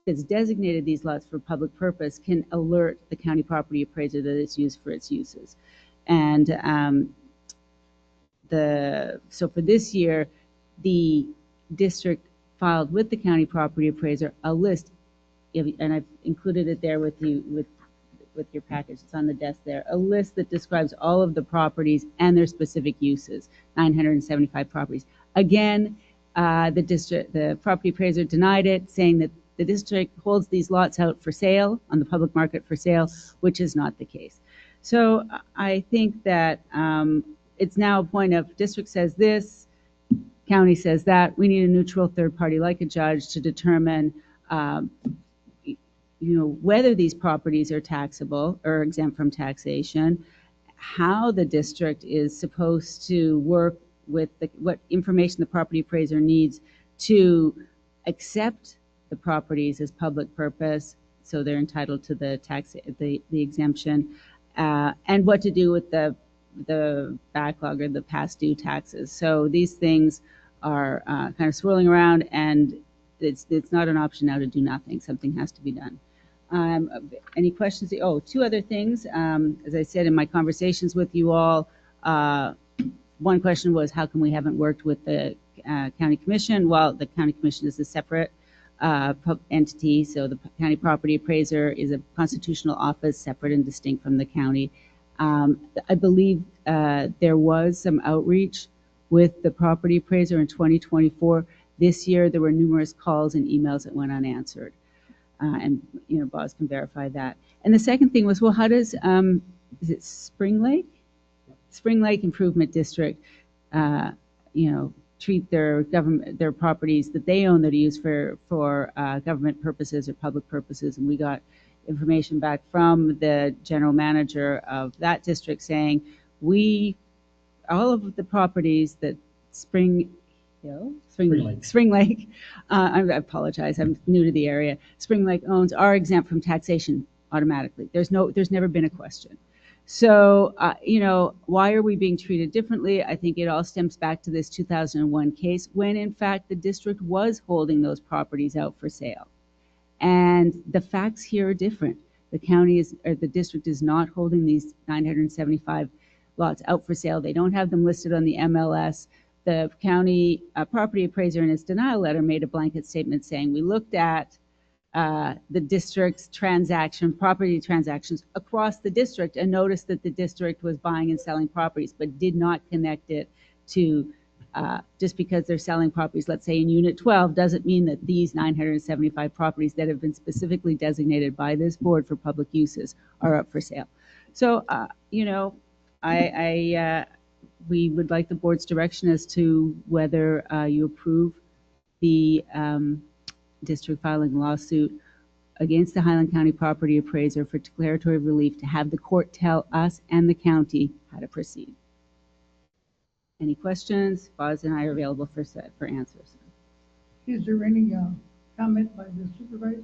that's designated these lots for public purpose can alert the county property appraiser that it's used for its uses. And so for this year, the district filed with the county property appraiser a list, and I've included it there with you with your package. It's on the desk there. A list that describes all of the properties and their specific uses. 975 properties. Again, the property appraiser denied it, saying that the district holds these lots out for sale on the public market for sale, which is not the case. So I think that it's now a point of district says this, county says that. We need a neutral third party like a judge to determine whether these properties are taxable or exempt from taxation, how the district is supposed to work with what information the property appraiser needs to accept the properties as public purpose, so they're entitled to the exemption, and what to do with the backlog or the past due taxes. So these things are kind of swirling around, and it's not an option now to do nothing. Something has to be done. Any questions? Oh, two other things. As I said in my conversations with you all, one question was how come we haven't worked with the county commission? Well, the county commission is a separate entity, so the county property appraiser is a constitutional office separate and distinct from the county. I believe there was some outreach with the property appraiser in 2024. This year, there were numerous calls and emails that went unanswered. And Boz can verify that. And the second thing was, well, how does is it Spring Lake Improvement District, treat their properties that they own that are used for government purposes or public purposes? And we got information back from the general manager of that district saying all of the properties that Spring Lake. I apologize. I'm new to the area. Spring Lake owns are exempt from taxation automatically. There's never been a question. So, why are we being treated differently? I think it all stems back to this 2001 case when, in fact, the district was holding those properties out for sale. And the facts here are different. The district is not holding these 975 lots out for sale. They don't have them listed on the MLS. The county property appraiser in his denial letter made a blanket statement saying, we looked at the district's property transactions across the district and noticed that the district was buying and selling properties, but did not connect it to just because they're selling properties, let's say in Unit 12, doesn't mean that these 975 properties that have been specifically designated by this board for public uses are up for sale. So, we would like the board's direction as to whether you approve the district filing a lawsuit against the Highland County property appraiser for declaratory relief to have the court tell us and the county how to proceed. Any questions? Boz and I are available for answers. Is there any comment by the supervisor?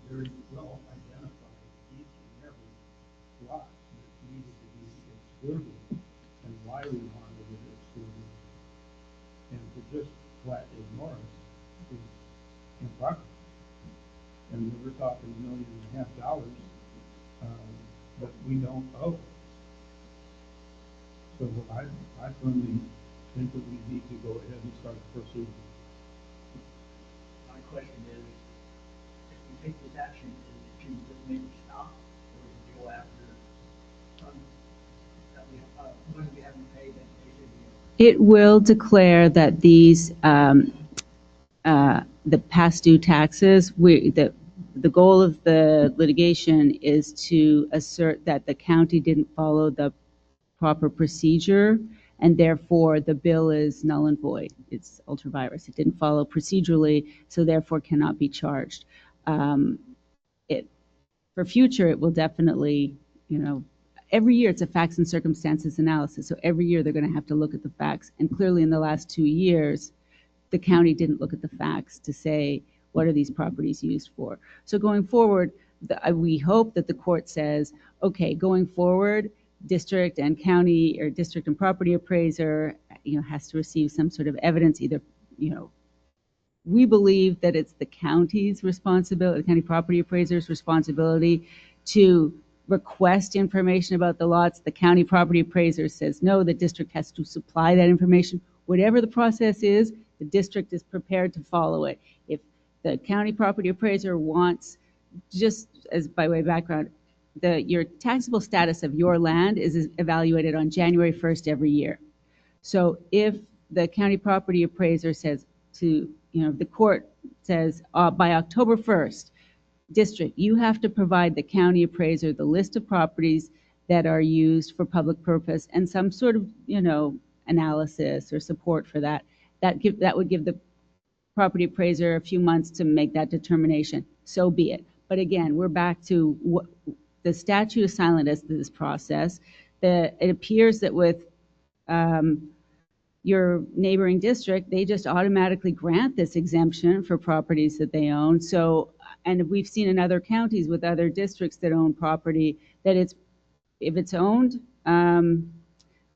Very well identified each and every lot that needed to be excluded and why we wanted it excluded. And to just flat ignore it is improper. And we're talking $1.5 million that we don't owe. So I firmly think that we need to go ahead and start the procedure. My question is, take this action, can you just make it stop, or does it go after when we haven't paid that? It will declare that these the past due taxes. The goal of the litigation is to assert that the county didn't follow the proper procedure, and therefore the bill is null and void. It's ultra virus. It didn't follow procedurally, so therefore cannot be charged. For future, it will definitely, every year it's a facts and circumstances analysis. So every year they're going to have to look at the facts. And clearly in the last 2 years, the county didn't look at the facts to say, what are these properties used for? So going forward, we hope that the court says, okay, going forward, district and county or district and property appraiser, has to receive some sort of evidence, either, we believe that it's the county's responsibility, the county property appraiser's responsibility to request information about the lots. The county property appraiser says no, the district has to supply that information. Whatever the process is, the district is prepared to follow it. If the county property appraiser wants, just as by way of background, your taxable status of your land is evaluated on January 1st every year. So if the county property appraiser says to, the court says, by October 1st, district, you have to provide the county appraiser the list of properties that are used for public purpose and some sort of, analysis or support for that. That would give the property appraiser a few months to make that determination. So be it. But again, we're back to what the statute is silent as to this process. It appears that with your neighboring district, they just automatically grant this exemption for properties that they own. So, and we've seen in other counties with other districts that own property that if it's owned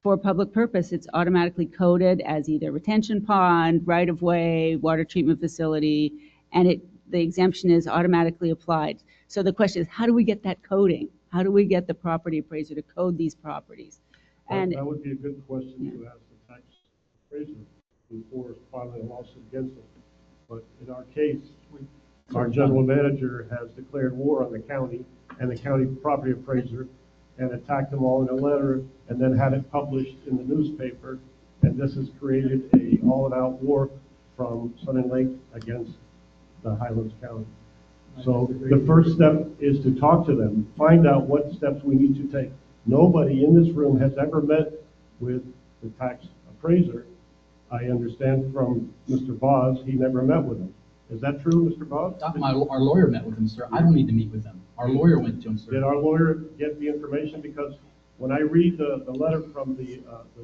for public purpose, it's automatically coded as either retention pond, right-of-way, water treatment facility, and the exemption is automatically applied. So the question is, how do we get that coding? How do we get the property appraiser to code these properties? And that would be a good question to ask the tax appraiser before filing a lawsuit against them. But in our case, our general manager has declared war on the county and the county property appraiser and attacked them all in a letter and then had it published in the newspaper. And this has created a all-out war from Sun and Lake against the Highlands County. So the first step is to talk to them, find out what steps we need to take. Nobody in this room has ever met with the tax appraiser. I understand from Mr. Boz, he never met with him. Is that true, Mr. Boz? Our lawyer met with him, sir. I don't need to meet with him. Our lawyer went to him, sir. Did our lawyer get the information? Because when I read the letter from the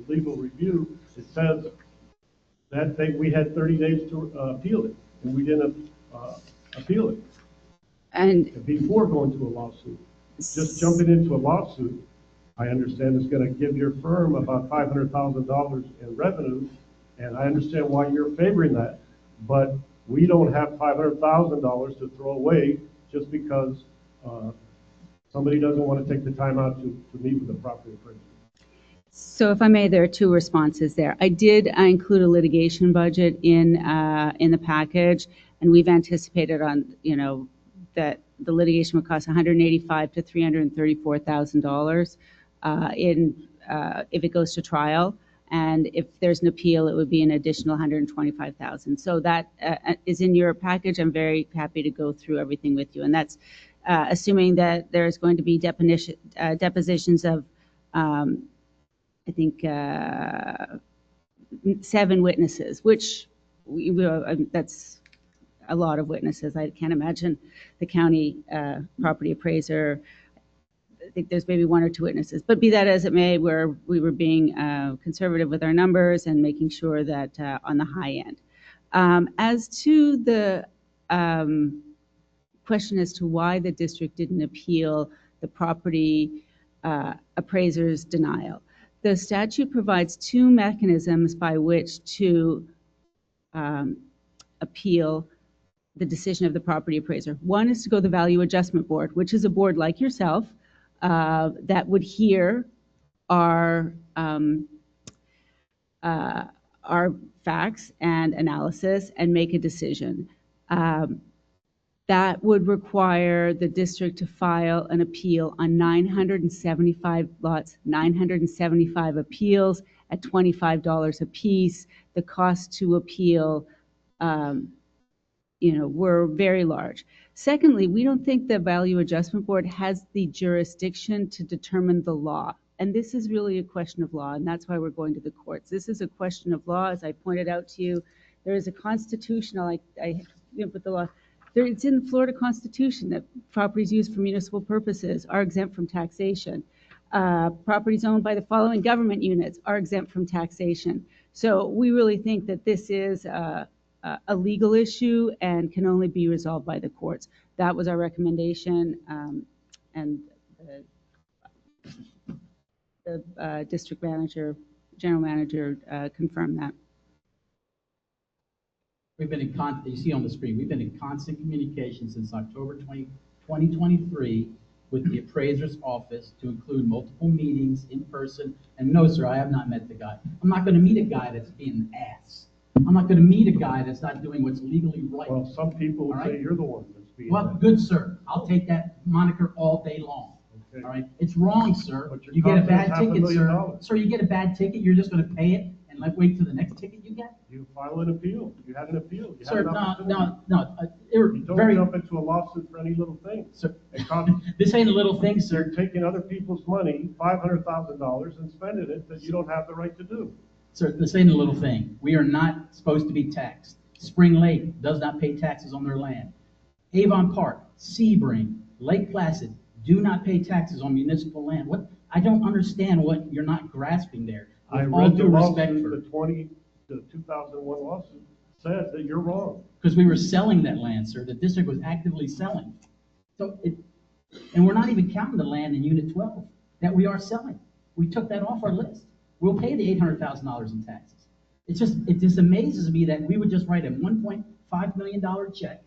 legal review, it says that we had 30 days to appeal it, and we didn't appeal it. And before going to a lawsuit, just jumping into a lawsuit, I understand is going to give your firm about $500,000 in revenue, and I understand why you're favoring that. But we don't have $500,000 to throw away just because somebody doesn't want to take the time out to meet with the property appraiser. so if I may, there are two responses there. I include a litigation budget in the package, and we've anticipated on, that the litigation would cost $185,000 to $334,000 if it goes to trial. And if there's an appeal, it would be an additional $125,000. So that is in your package. I'm very happy to go through everything with you. And that's assuming that there's going to be depositions of, I think, 7 witnesses, which that's a lot of witnesses. I can't imagine the county property appraiser. I think there's maybe 1 or 2 witnesses, but be that as it may, we were being conservative with our numbers and making sure that on the high end. As to the question as to why the district didn't appeal the property appraiser's denial, the statute provides 2 mechanisms by which to appeal the decision of the property appraiser. One is to go to the Value Adjustment Board, which is a board like yourself that would hear our facts and analysis and make a decision. That would require the district to file an appeal on 975 lots, 975 appeals at $25 a piece. The cost to appeal were very large. Secondly, we don't think the Value Adjustment Board has the jurisdiction to determine the law. And this is really a question of law, and that's why we're going to the courts. This is a question of law, as I pointed out to you. There is a constitutional, but the law, it's in the Florida Constitution that properties used for municipal purposes are exempt from taxation. Properties owned by the following government units are exempt from taxation. So we really think that this is a legal issue and can only be resolved by the courts. That was our recommendation, and the district manager, general manager confirmed that. We've been you see on the screen, we've been in constant communication since October 2023 with the appraiser's office to include multiple meetings in person. And no, sir, I have not met the guy. I'm not going to meet a guy that's being an ass. I'm not going to meet a guy that's not doing what's legally right. Well, some people would say you're the one that's being well, good, sir. I'll take that moniker all day long. Okay. All right? It's wrong, sir. You get a bad ticket, sir. Sir, you get a bad ticket, you're just going to pay it and like wait till the next ticket you get? You file an appeal. You had an appeal. You had Sir, an no, opportunity. you're You don't very, jump into a lawsuit for any little thing. sir, It costs- this ain't a little thing, You're sir. taking other people's money, $500,000, and spending it that you don't have the right to do. Sir, this ain't a little thing. We are not supposed to be taxed. Spring Lake does not pay taxes on their land. Avon Park, Sebring, Lake Placid do not pay taxes on municipal land. What, I don't understand what you're not grasping there. I With all read the due respect lawsuit, for, the 2001 lawsuit said that you're wrong. because we were selling that land, sir. The district was actively selling. So it, and we're not even counting the land in Unit 12 that we are selling. We took that off our list. We'll pay the $800,000 in taxes. It just amazes me that we would just write a $1.5 million check.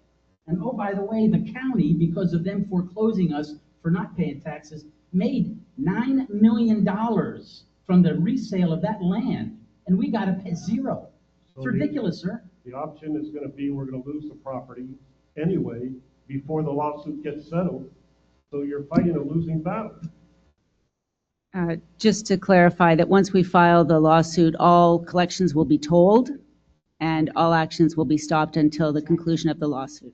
And oh, by the way, the county, because of them foreclosing us for not paying taxes, made $9 million from the resale of that land, and we got to pay zero. It's So ridiculous, sir. The option is going to be we're going to lose the property anyway before the lawsuit gets settled. So you're fighting a losing battle. Just to clarify that once we file the lawsuit, all collections will be tolled and all actions will be stopped until the conclusion of the lawsuit.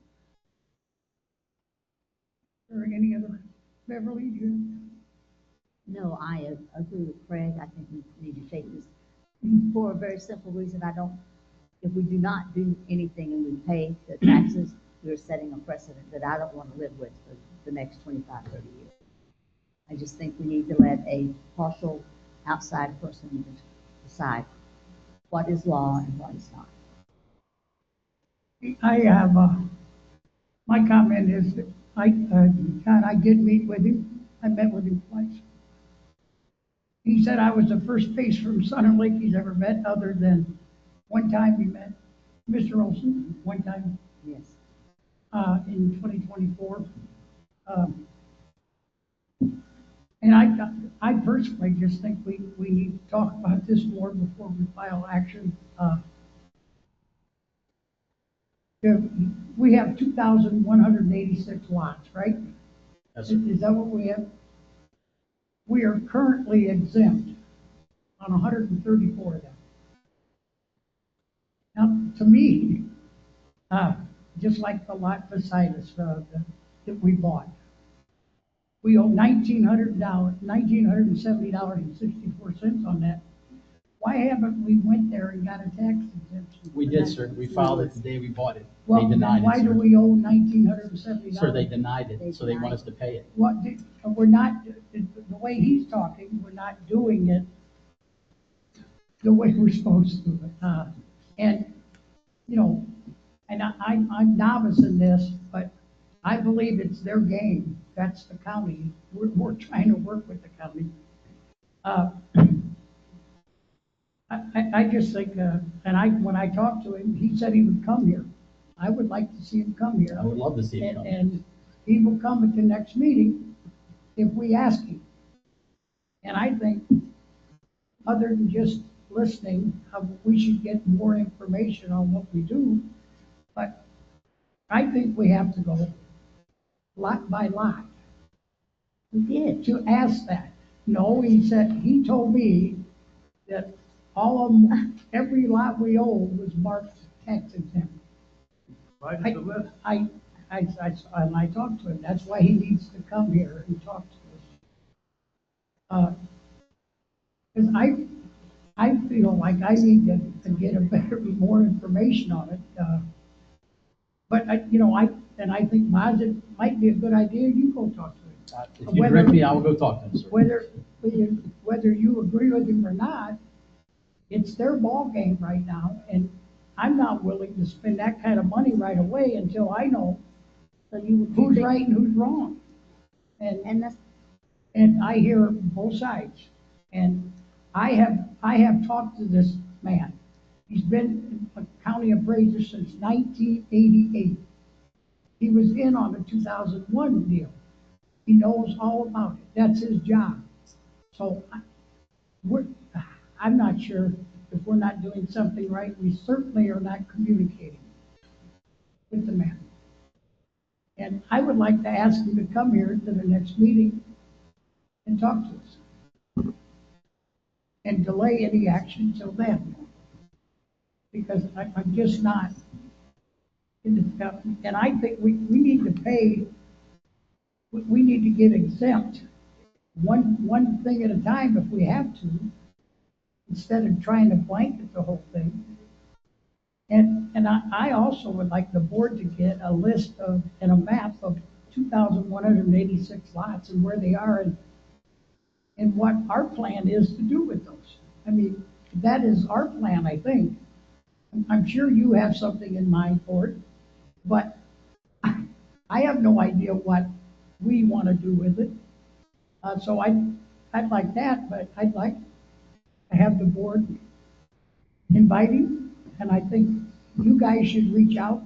Or any other, Beverly, you? No, I agree with Craig. I think we need to take this for a very simple reason. If we do not do anything and we pay the taxes, we're setting a precedent that I don't want to live with for the next 25, 30 years. I just think we need to let a partial outside person decide what is law and what is not. I have, my comment is that John, I did meet with him. I met with him twice. He said I was the first face from Center Lake he's ever met, other than one time he met Mr. Olson, one time. Yes. In 2024. And I personally just think we need to talk about this more before we file action. We have 2,186 lots, right? Yes, sir. Is that what we have? We are currently exempt on 134 of them. Now, to me, just like the lot beside us that we bought, we owe $1,970.64 on that. Why haven't we went there and got a tax exemption? We did, sir. We filed it the day we bought it. Well, They denied then why it, do sir. we owe $1,970? Sir, they denied it, so they want us to pay it. We're not, the way he's talking, we're not doing it the way we're supposed to. And, you know, and I'm novice in this, but I believe it's their game. That's the county. We're trying to work with the county. I just think, when I talked to him, he said he would come here. I would like to see him come here. I would love to see him come. And he will come at the next meeting if we ask him. And I think, other than just listening, we should get more information on what we do. But I think we have to go lot by lot. We did. To ask that. No, he told me that all of them, every lot we owned was marked tax exempt. Right at the list. And I talked to him. That's why he needs to come here and talk to us. Because I feel like I need to get more information on it. But I think, Maz, it might be a good idea. You go talk to him. If you direct me, I will go talk to him, sir. Whether you agree with him or not, it's their ball game right now, and I'm not willing to spend that kind of money right away until I know who's right and who's wrong. And I hear both sides. And I have talked to this man. He's been a county appraiser since 1988. He was in on the 2001 deal. He knows all about it. That's his job. So I'm not sure if we're not doing something right. We certainly are not communicating with the man. And I would like to ask him to come here to the next meeting and talk to us. And delay any action until then. because I'm just not in the, and I think we need to pay, we need to get exempt one thing at a time if we have to, instead of trying to blanket the whole thing. And I also would like the board to get a list of, and a map of 2,186 lots and where they are and what our plan is to do with those. I mean, that is our plan, I think. I'm sure you have something in mind for it, but I have no idea what we want to do with it. So I'd like that, but I'd like to have the board inviting, and I think you guys should reach out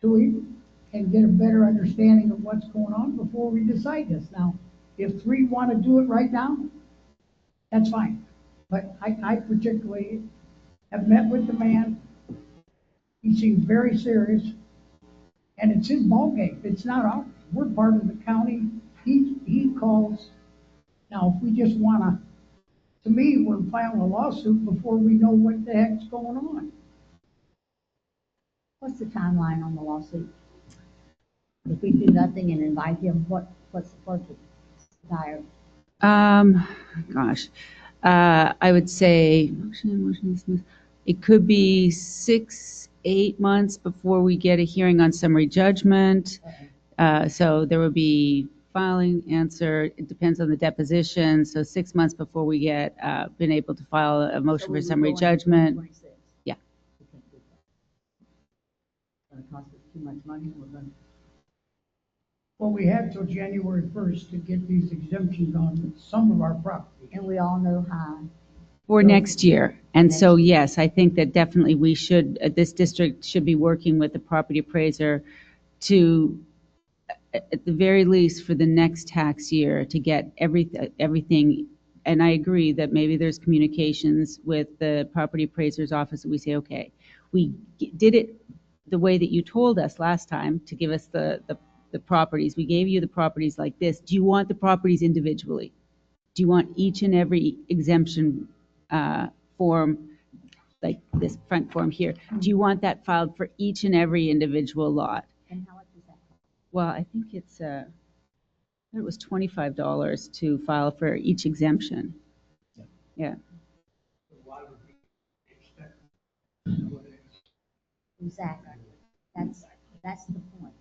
to him and get a better understanding of what's going on before we decide this. Now, if three want to do it right now, that's fine. But I particularly have met with the man. He seems very serious, and it's his ballgame. It's not ours. We're part of the county. He calls. Now, if we just want to me, we're filing a lawsuit before we know what the heck's going on. What's the timeline on the lawsuit? If we do nothing and invite him, what's the dire? Gosh, I would say it could be 6-8 months before we get a hearing on summary judgment. So there would be filing, answer. It depends on the deposition. So 6 months before we get been able to file a motion for summary judgment. Yeah. We can't do that. It's going to cost us too much money. We're going to. Well, we have till January 1st to get these exemptions on some of our property. And we all know how. For next year. And so, yes, I think that definitely we should, this district should be working with the property appraiser to, at the very least for the next tax year, to get everything. And I agree that maybe there's communications with the property appraiser's office that we say, okay, we did it the way that you told us last time to give us the properties. We gave you the properties like this. Do you want the properties individually? Do you want each and every exemption form, like this front form here? Do you want that filed for each and every individual lot? And how much is that? Well, I think it was $25 to file for each exemption. Yeah. Exactly. That's the point.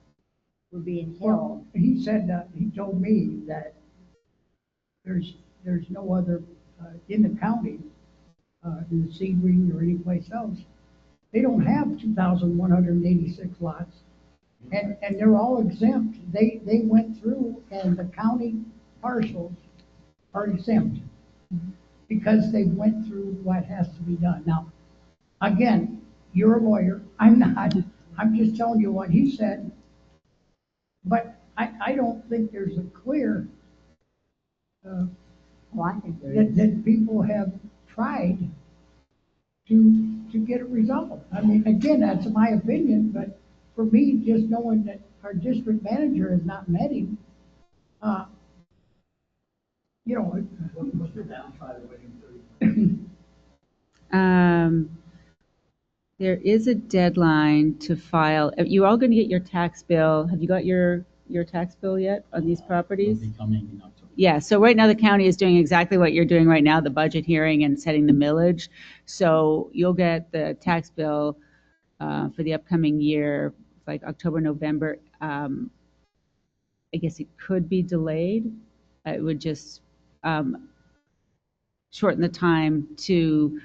We're being Well, held. he said, he told me that there's no other, in the county, in the Sebring or anyplace else, they don't have 2,186 lots. And they're all exempt. They went through and the county parcels are exempt because they went through what has to be done. Now, again, you're a lawyer. I'm not. I'm just telling you what he said. But I don't think there's a clear Well, I think there is. that people have tried to get it resolved. I mean, again, that's my opinion, but for me, just knowing that our district manager has not met him, you know. What's the downside of waiting 30? There is a deadline to file. You're all going to get your tax bill. Have you got your tax bill yet on these properties? It'll be coming in October. Yeah, so right now the county is doing exactly what you're doing right now, the budget hearing and setting the millage. So you'll get the tax bill for the upcoming year, like October, November. I guess it could be delayed. It would just shorten the time to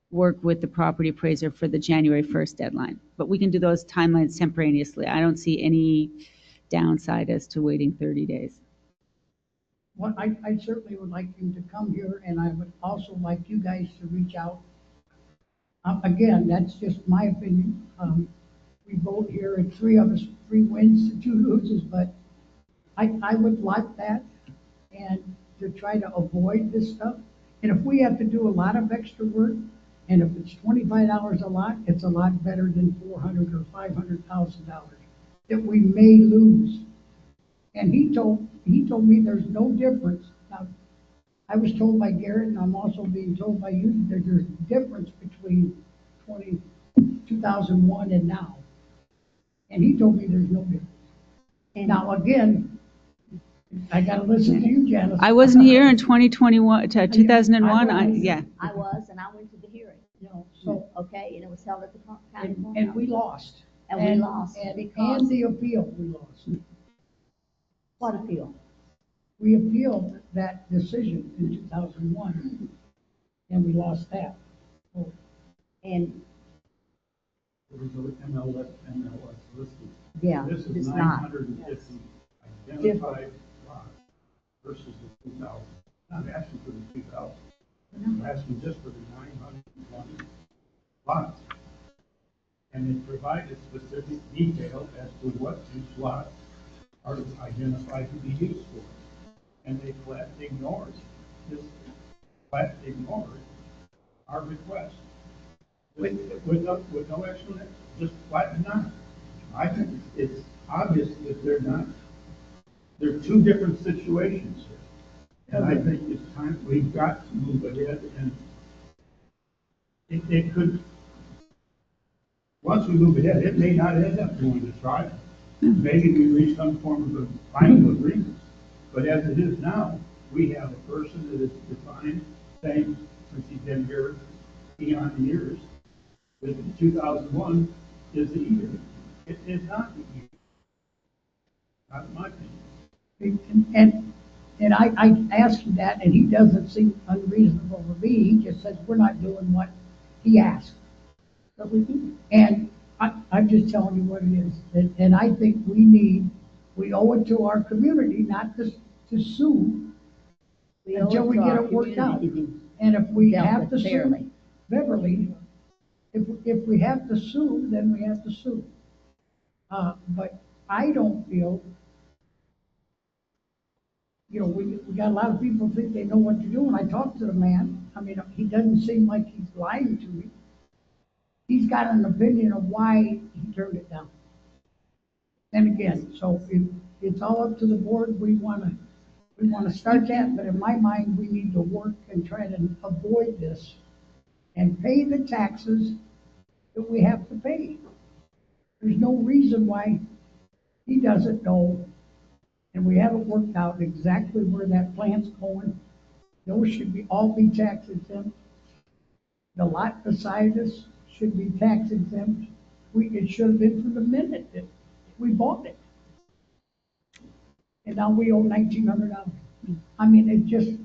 work with the property appraiser for the January 1st deadline. But we can do those timelines contemporaneously. I don't see any downside as to waiting 30 days. Well, I certainly would like him to come here, and I would also like you guys to reach out. Again, that's just my opinion. We vote here, and 3 of us, 3 wins to 2 loses, but I would like that, and to try to avoid this stuff. And if we have to do a lot of extra work, and if it's $25 a lot, it's a lot better than $400,000 or $500,000 that we may lose. And he told me there's no difference. Now, I was told by Garrett, and I'm also being told by you, that there's a difference between 2001 and now. And he told me there's no difference. Now, again, I gotta listen to you, Janice. I wasn't here in 2021, 2001, yeah. I was, and I went to the hearing, So, okay, and it was held at the county and courthouse. we lost. And we lost And because, the appeal, we lost. what appeal? We appealed that decision in 2001, and we lost that. And, It was a MLS listing. yeah, This it's is not. 950 identified lots versus the 2,000. Not asking for the 2,000. I'm asking just for the 920 lots. And it provided specific detail as to what each lot are identified to be used for. And they flat ignored, just flat ignored our request. With no explanation, just flat denied. I think it's obvious that they're two different situations here. And I think it's time, we've got to move ahead, and it could, once we move ahead, it may not end up going to trial. Maybe we reach some form of a final agreement. But as it is now, we have a person that is defined, saying, since he's been here eon years, that 2001 is the year. It is not the year. Not in my opinion. And I asked him that, and he doesn't seem unreasonable to me. He just says, we're not doing what he asked. But we didn't. And I'm just telling you what it is. And I think we owe it to our community not to sue until we get it worked out. And if we have to sue, Beverly, if we have to sue, then we have to sue. But I don't feel, we got a lot of people think they know what to do. When I talk to the man, I mean, he doesn't seem like he's lying to me. He's got an opinion of why he turned it down. And again, so it's all up to the board. We want to start that, but in my mind, we need to work and try to avoid this and pay the taxes that we have to pay. There's no reason why he doesn't know, and we haven't worked out exactly where that plant's going. Those should all be tax exempt. The lot beside us should be tax exempt. It should have been from the minute that we bought it. And now we owe $1,900. I mean, it just,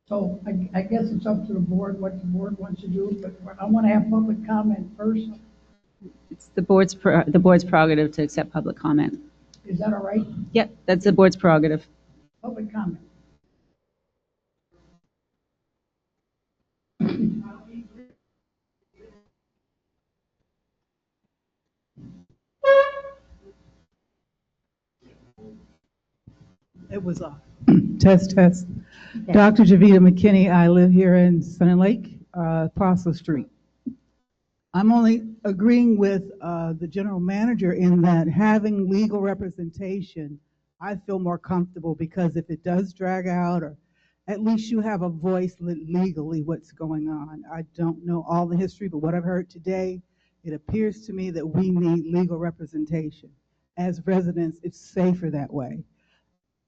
so I guess it's up to the board what the board wants to do, but I want to have public comment first. It's the board's prerogative to accept public comment. Is that all right? Yep, that's the board's prerogative. Public comment. It was a test. Dr. Javita McKinney, I live here in Sun Lake, across the street. I'm only agreeing with the general manager in that having legal representation, I feel more comfortable, because if it does drag out, or at least you have a voice legally what's going on. I don't know all the history, but what I've heard today, it appears to me that we need legal representation. As residents, it's safer that way.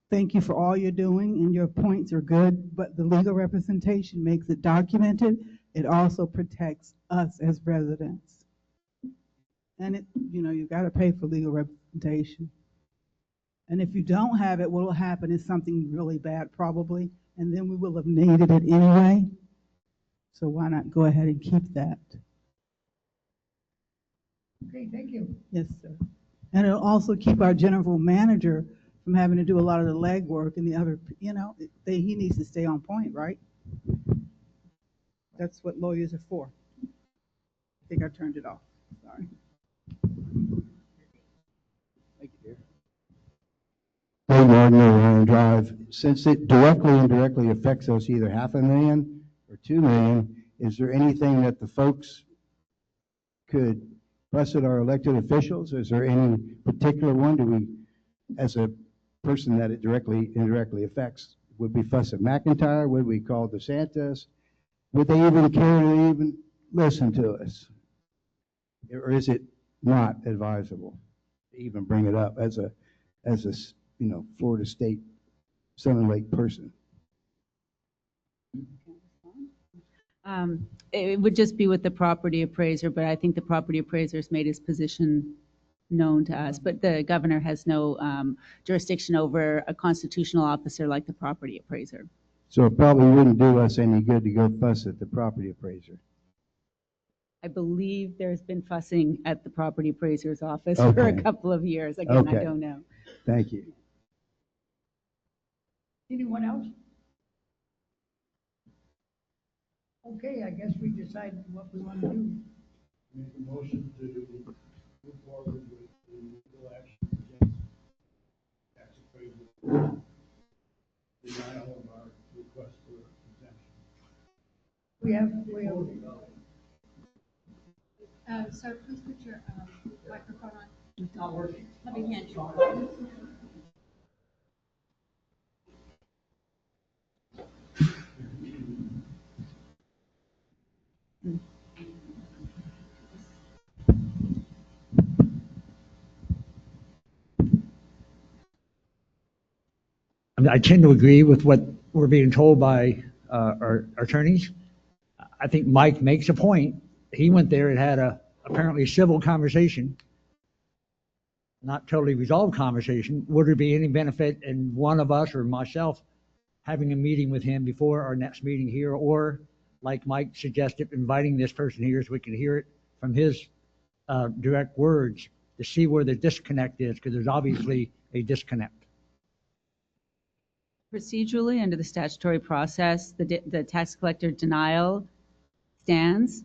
Thank you for all you're doing, and your points are good, but the legal representation makes it documented. It also protects us as residents. And you got to pay for legal representation. And if you don't have it, what will happen is something really bad probably, and then we will have needed it anyway. So why not go ahead and keep that? Okay, thank you. Yes, sir. And it'll also keep our general manager from having to do a lot of the legwork and the other, he needs to stay on point, right? That's what lawyers are for. I think I turned it off. Sorry. Thank you, dear. Hey, Gardner, Ryan Drive. Since it directly and indirectly affects us either $500,000 or $2 million, is there anything that the folks could press at our elected officials? Is there any particular one? Do we, as a person that it directly, indirectly affects, would we fuss at McIntyre? Would we call DeSantis? Would they even care to even listen to us? Or is it not advisable to even bring it up as a, Florida State Sun Lake person? It would just be with the property appraiser, but I think the property appraiser's made his position known to us. But the governor has no jurisdiction over a constitutional officer like the property appraiser. So it probably wouldn't do us any good to go fuss at the property appraiser. I believe there's been fussing at the property appraiser's office for a couple of years. Again, I Okay. don't know. Thank you. Anyone else? Okay, I guess we decided what we want to do. Make a motion to move forward with the legal action against tax appraisal, denial of our request for exemption. We have, Sir, please put your microphone on. It's not working. Let me hand you. I mean, I tend to agree with what we're being told by our attorneys. I think Mike makes a point. He went there and had a apparently civil conversation, not totally resolved conversation. Would there be any benefit in one of us or myself having a meeting with him before our next meeting here, or like Mike suggested, inviting this person here so we can hear it from his direct words to see where the disconnect is, because there's obviously a disconnect. Procedurally, under the statutory process, the tax collector denial stands,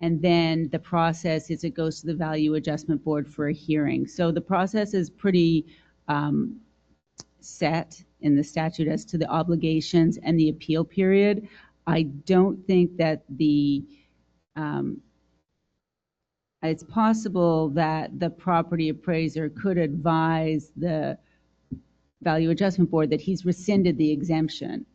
and then the process is it goes to the Value Adjustment Board for a hearing. So the process is pretty set in the statute as to the obligations and the appeal period. I don't think that it's possible that the property appraiser could advise the Value Adjustment Board that he's rescinded the exemption.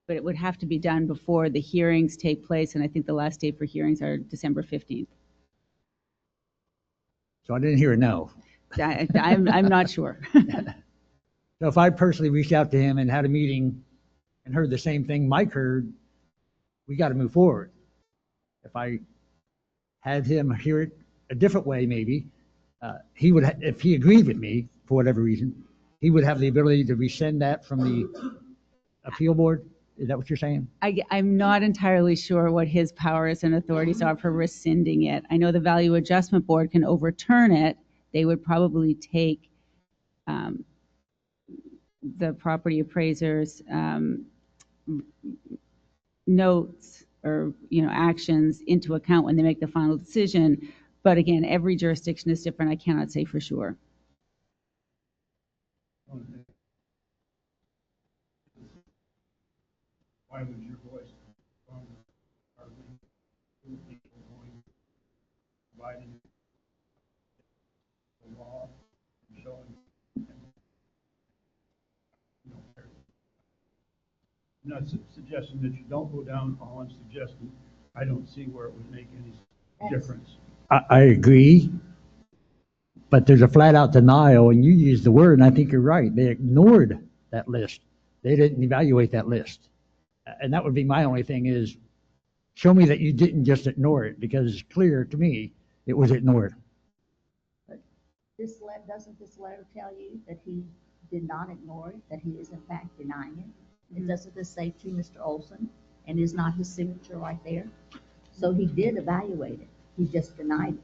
But it would have to be done before the hearings take place, and I think the last date for hearings are December 15th. So I didn't hear a no. I'm not sure. So if I personally reached out to him and had a meeting and heard the same thing Mike heard, we got to move forward. If I had him hear it a different way, maybe, he would, if he agreed with me for whatever reason, he would have the ability to rescind that from the appeal board. Is that what you're saying? I'm not entirely sure what his powers and authorities are for rescinding it. I know the Value Adjustment Board can overturn it. They would probably take the property appraiser's notes or actions into account when they make the final decision. But again, every jurisdiction is different. I cannot say for sure. Why was your voice stronger? Are we people going providing the law and showing? I'm not suggesting that you don't go down. All I'm suggesting, I don't see where it would make any difference. I agree, but there's a flat out denial, and you used the word, and I think you're right. They ignored that list. They didn't evaluate that list. And that would be my only thing is, show me that you didn't just ignore it, because it's clear to me it was ignored. Doesn't this letter tell you that he did not ignore it, that he is in fact denying it? And doesn't this say to Mr. Olson, and is not his signature right there? So he did evaluate it, he just denied it.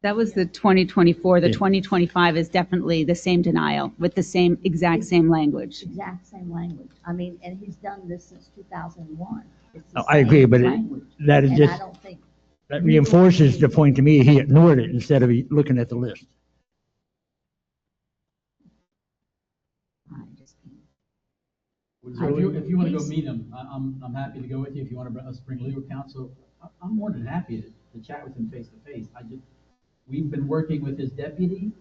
That was the 2024. The 2025 is definitely the same denial with the exact same language. Exact same language. I mean, and he's done this since 2001. I agree, but that is and just, I don't think that reinforces the point to me, he ignored it instead of looking at the list. If you want to go meet him, I'm happy to go with you. If you want to bring legal counsel, I'm more than happy to chat with him face to face. We've been working with his deputy.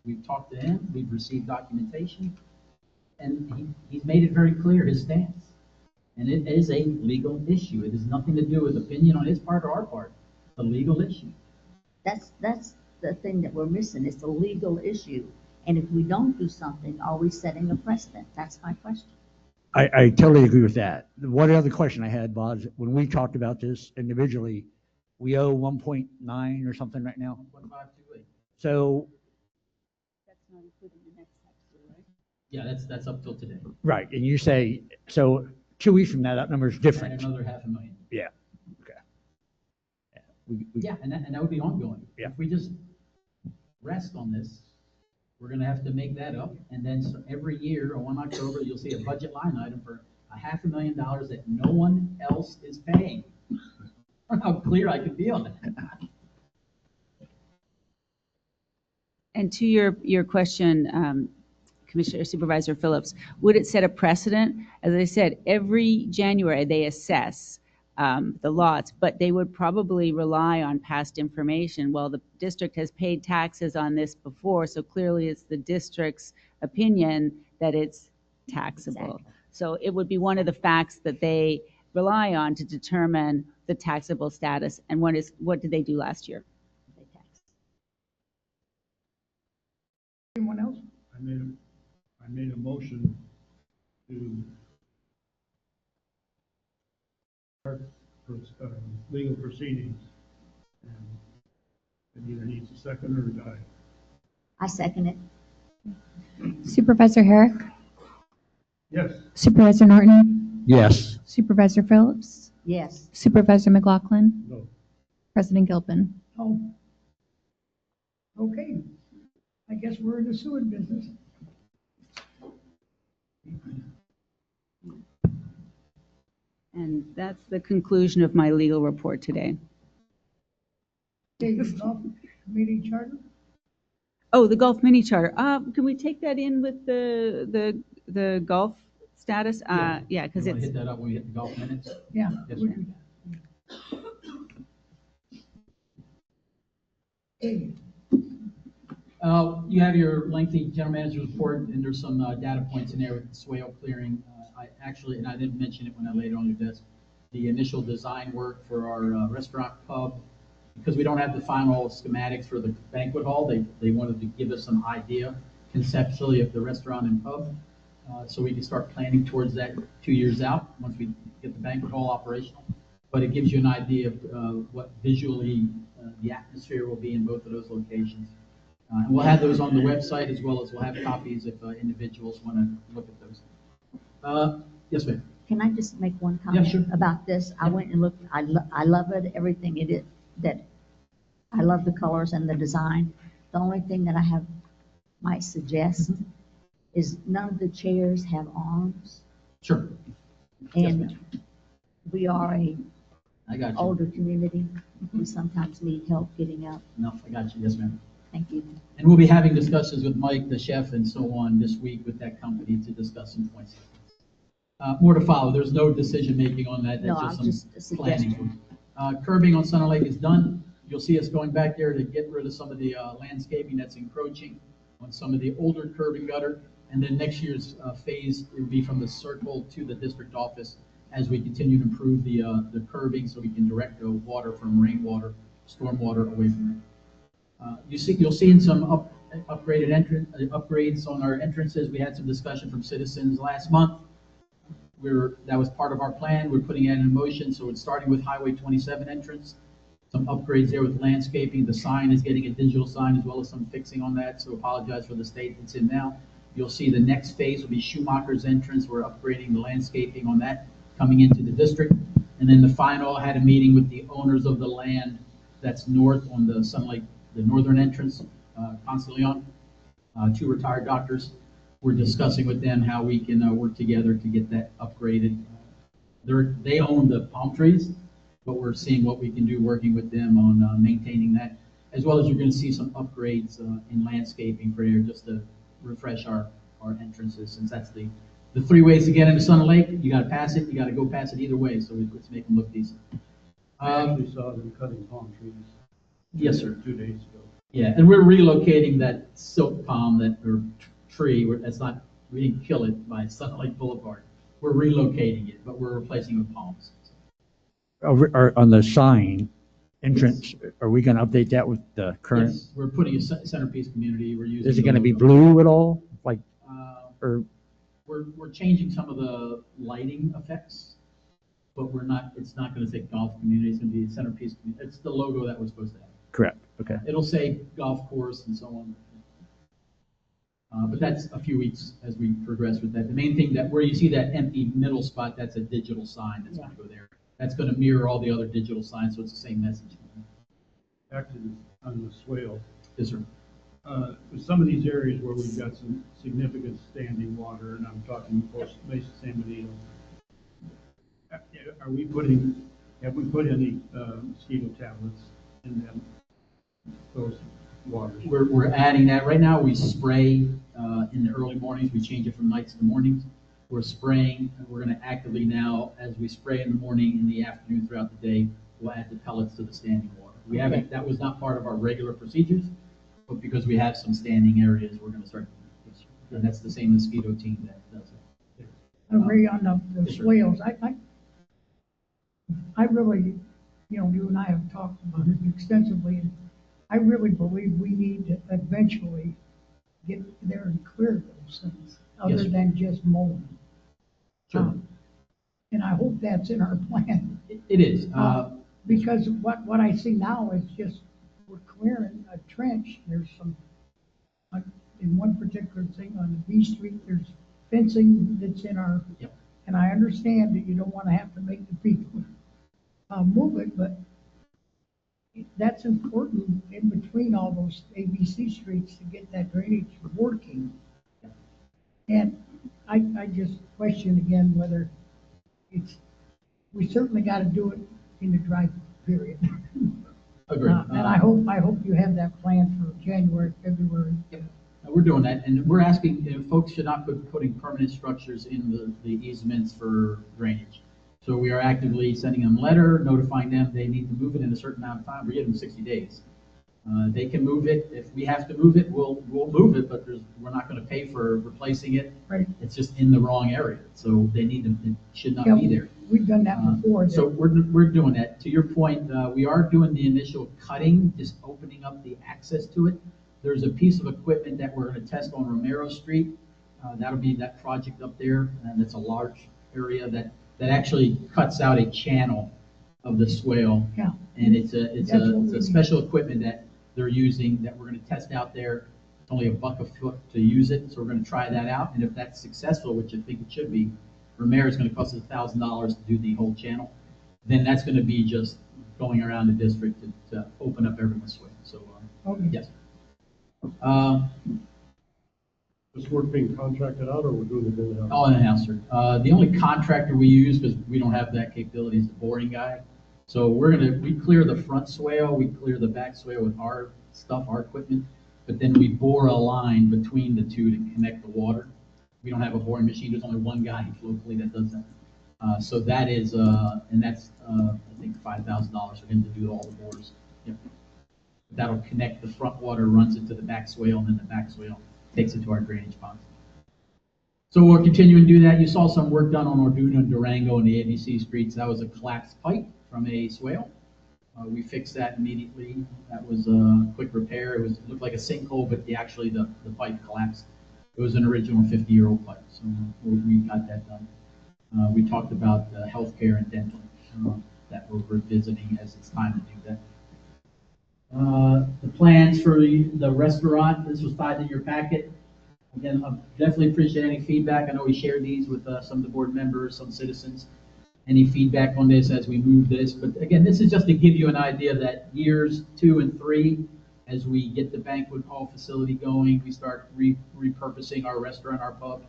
We've talked to him. We've received documentation, and he's made it very clear his stance. And it is a legal issue. It has nothing to do with opinion on his part or our part. It's a legal issue. That's the thing that we're missing. It's a legal issue. And if we don't do something, are we setting a precedent? That's my question. I totally agree with that. The one other question I had, Bob, is when we talked about this individually, we owe 1.9 or something right now. 1.528. So, That's not including the next tax year, right? Yeah, that's up till today. right, and you say, so 2 weeks from now, that number is different. And another $500,000. Yeah, okay. Yeah, and that would be ongoing. Yeah. If we just rest on this, we're gonna have to make that up, and then every year on 1 October, you'll see a budget line item for $500,000 that no one else is paying. I don't know how clear I can be on that. And to your question, Commissioner Supervisor Phillips, would it set a precedent? As I said, every January they assess the lots, but they would probably rely on past information. Well, the district has paid taxes on this before, so clearly it's the district's opinion that it's taxable. Exactly. So it would be one of the facts that they rely on to determine the taxable status. And what did they do last year? They tax. Anyone else? I made a motion to start legal proceedings. And it either needs a second or a die. I second it. Supervisor Herrick, Yes. Supervisor Norton, Yes. Supervisor Phillips, Yes. Supervisor McLaughlin, No. President Gilpin. Oh. Okay. I guess we're in the sewer business. And that's the conclusion of my legal report today. Okay, Gulf Community Charter? Oh, the Gulf mini charter. Can we take that in with the Gulf status? Yeah, because You wanna it's hit that up when we hit the golf minutes? Yeah. Yes, we ma'am. do that. Okay. You have your lengthy general manager's report, and there's some data points in there with the swale clearing. And I didn't mention it when I laid it on your desk, the initial design work for our restaurant pub, because we don't have the final schematics for the banquet hall, they wanted to give us some idea conceptually of the restaurant and pub, so we can start planning towards that 2 years out, once we get the banquet hall operational. But it gives you an idea of what visually the atmosphere will be in both of those locations. And we'll have those on the website, as well as we'll have copies if individuals want to look at those. Yes, ma'am. Can I just make one comment sure. about this? I went and looked, I love it, everything it is, that, I love the colors and the design. The only thing that I might suggest is none of the chairs have arms. Sure. Yes, And ma'am. we are I got you. older community. We sometimes need help getting up. No, I got you. Yes, ma'am. Thank you. And we'll be having discussions with Mike, the chef, and so on this week with that company to discuss some points. More to follow. There's no decision-making on that. No, That's I'm just just some a planning. suggestion. Curbing on Center Lake is done. You'll see us going back there to get rid of some of the landscaping that's encroaching on some of the older curb and gutter. And then next year's phase, it will be from the circle to the district office as we continue to improve the curbing so we can direct the water from rainwater, stormwater away from it. You'll see in some upgrades on our entrances. We had some discussion from citizens last month. That was part of our plan. We're putting that in motion. So it's starting with Highway 27 entrance. Some upgrades there with landscaping. The sign is getting a digital sign as well as some fixing on that. So apologize for the state it's in now. You'll see the next phase will be Schumacher's entrance. We're upgrading the landscaping on that coming into the district. And then the final, I had a meeting with the owners of the land that's north on the Sun Lake, the northern entrance, Ponce Leon, 2 retired doctors. We're discussing with them how we can work together to get that upgraded. They own the palm trees, but we're seeing what we can do working with them on maintaining that, as well as you're going to see some upgrades in landscaping for here just to refresh our entrances, since that's the 3 ways to get into Sun Lake. You got to pass it, you got to go past it either way, so let's make them look decent. I actually saw them cutting palm trees. Yes, sir. 2 days ago. Yeah, and we're relocating that silk palm or tree, that's not, we didn't kill it by Sun Lake Boulevard. We're relocating it, but we're replacing it with palms. Or on the sign entrance, are we gonna update that with the current? Yes, we're putting a centerpiece community, we're using. Is it the gonna be logo. blue at all? Like, or, We're changing some of the lighting effects, but it's not gonna say golf community, it's gonna be centerpiece community. It's the logo that we're supposed to have. correct, okay. It'll say golf course and so on. But that's a few weeks as we progress with that. The main thing that where you see that empty middle spot, that's a digital sign that's going to go there. That's going to mirror all the other digital signs, so it's the same message. Back to on the swale. Yes, sir. With some of these areas where we've got some significant standing water, and I'm talking Mesa San Benito, have we put any mosquito tablets in them, those waters? We're adding that. Right now, we spray in the early mornings. We change it from nights to mornings. We're spraying. We're going to actively now, as we spray in the morning, in the afternoon, throughout the day, we'll add the pellets to the standing water. We haven't. That was not part of our regular procedures, but because we have some standing areas, we're going to start. And that's the same mosquito team that does it. Ray, on the Yes, sir. swales, I really, you and I have talked about it extensively, and I really believe we need to eventually get there and clear those things, other Yes, sir. than just mowing. Sure. And I hope that's in our plan. It is. Because what I see now is just, we're clearing a trench, there's some, in one particular thing on the B Street, there's fencing that's in our, Yep. and I understand that you don't want to have to make the people move it, but that's important in between all those ABC streets to get that drainage working. And I just question again whether we certainly got to do it in the dry period. Agreed. And I hope you have that plan for January, February. We're doing that, and we're asking, folks should not be putting permanent structures in the easements for drainage. So we are actively sending them a letter, notifying them they need to move it in a certain amount of time. We give them 60 days. They can move it. If we have to move it, we'll move it, but we're not going to pay for replacing it. Right. It's just in the wrong area, so they need to. It should not be there. We've done that before. So we're doing that. To your point, we are doing the initial cutting, just opening up the access to it. There's a piece of equipment that we're going to test on Romero Street. That'll be that project up there, and it's a large area that actually cuts out a channel of the swale. Yeah. And it's a special equipment that they're using that we're going to test out there. It's only $1 a foot to use it, so we're going to try that out. And if that's successful, which I think it should be, Romero is going to cost us $1,000 to do the whole channel. Then that's going to be just going around the district to open up everyone's swale. So yes. This work being contracted out, or we're doing it in-house? All in-house, sir. The only contractor we use, because we don't have that capability, is the boring guy. So we clear the front swale, we clear the back swale with our stuff, our equipment, but then we bore a line between the two to connect the water. We don't have a boring machine. There's only one guy locally that does that. So that is, and that's, I think, $5,000 for him to do all the bores. Yep. That'll connect the front water, runs it to the back swale, and then the back swale takes it to our drainage ponds. So we're continuing to do that. You saw some work done on Orduno and Durango and the ABC streets. That was a collapsed pipe from a swale. We fixed that immediately. That was a quick repair. It looked like a sinkhole, but actually the pipe collapsed. It was an original 50-year-old pipe, so we got that done. We talked about healthcare and dental that we're revisiting as it's time to do that. The plans for the restaurant, this was tied to your packet. Again, I definitely appreciate any feedback. I know we shared these with some of the board members, some citizens. Any feedback on this as we move this. But again, this is just to give you an idea that years 2 and 3, as we get the banquet hall facility going, we start repurposing our restaurant, our pub.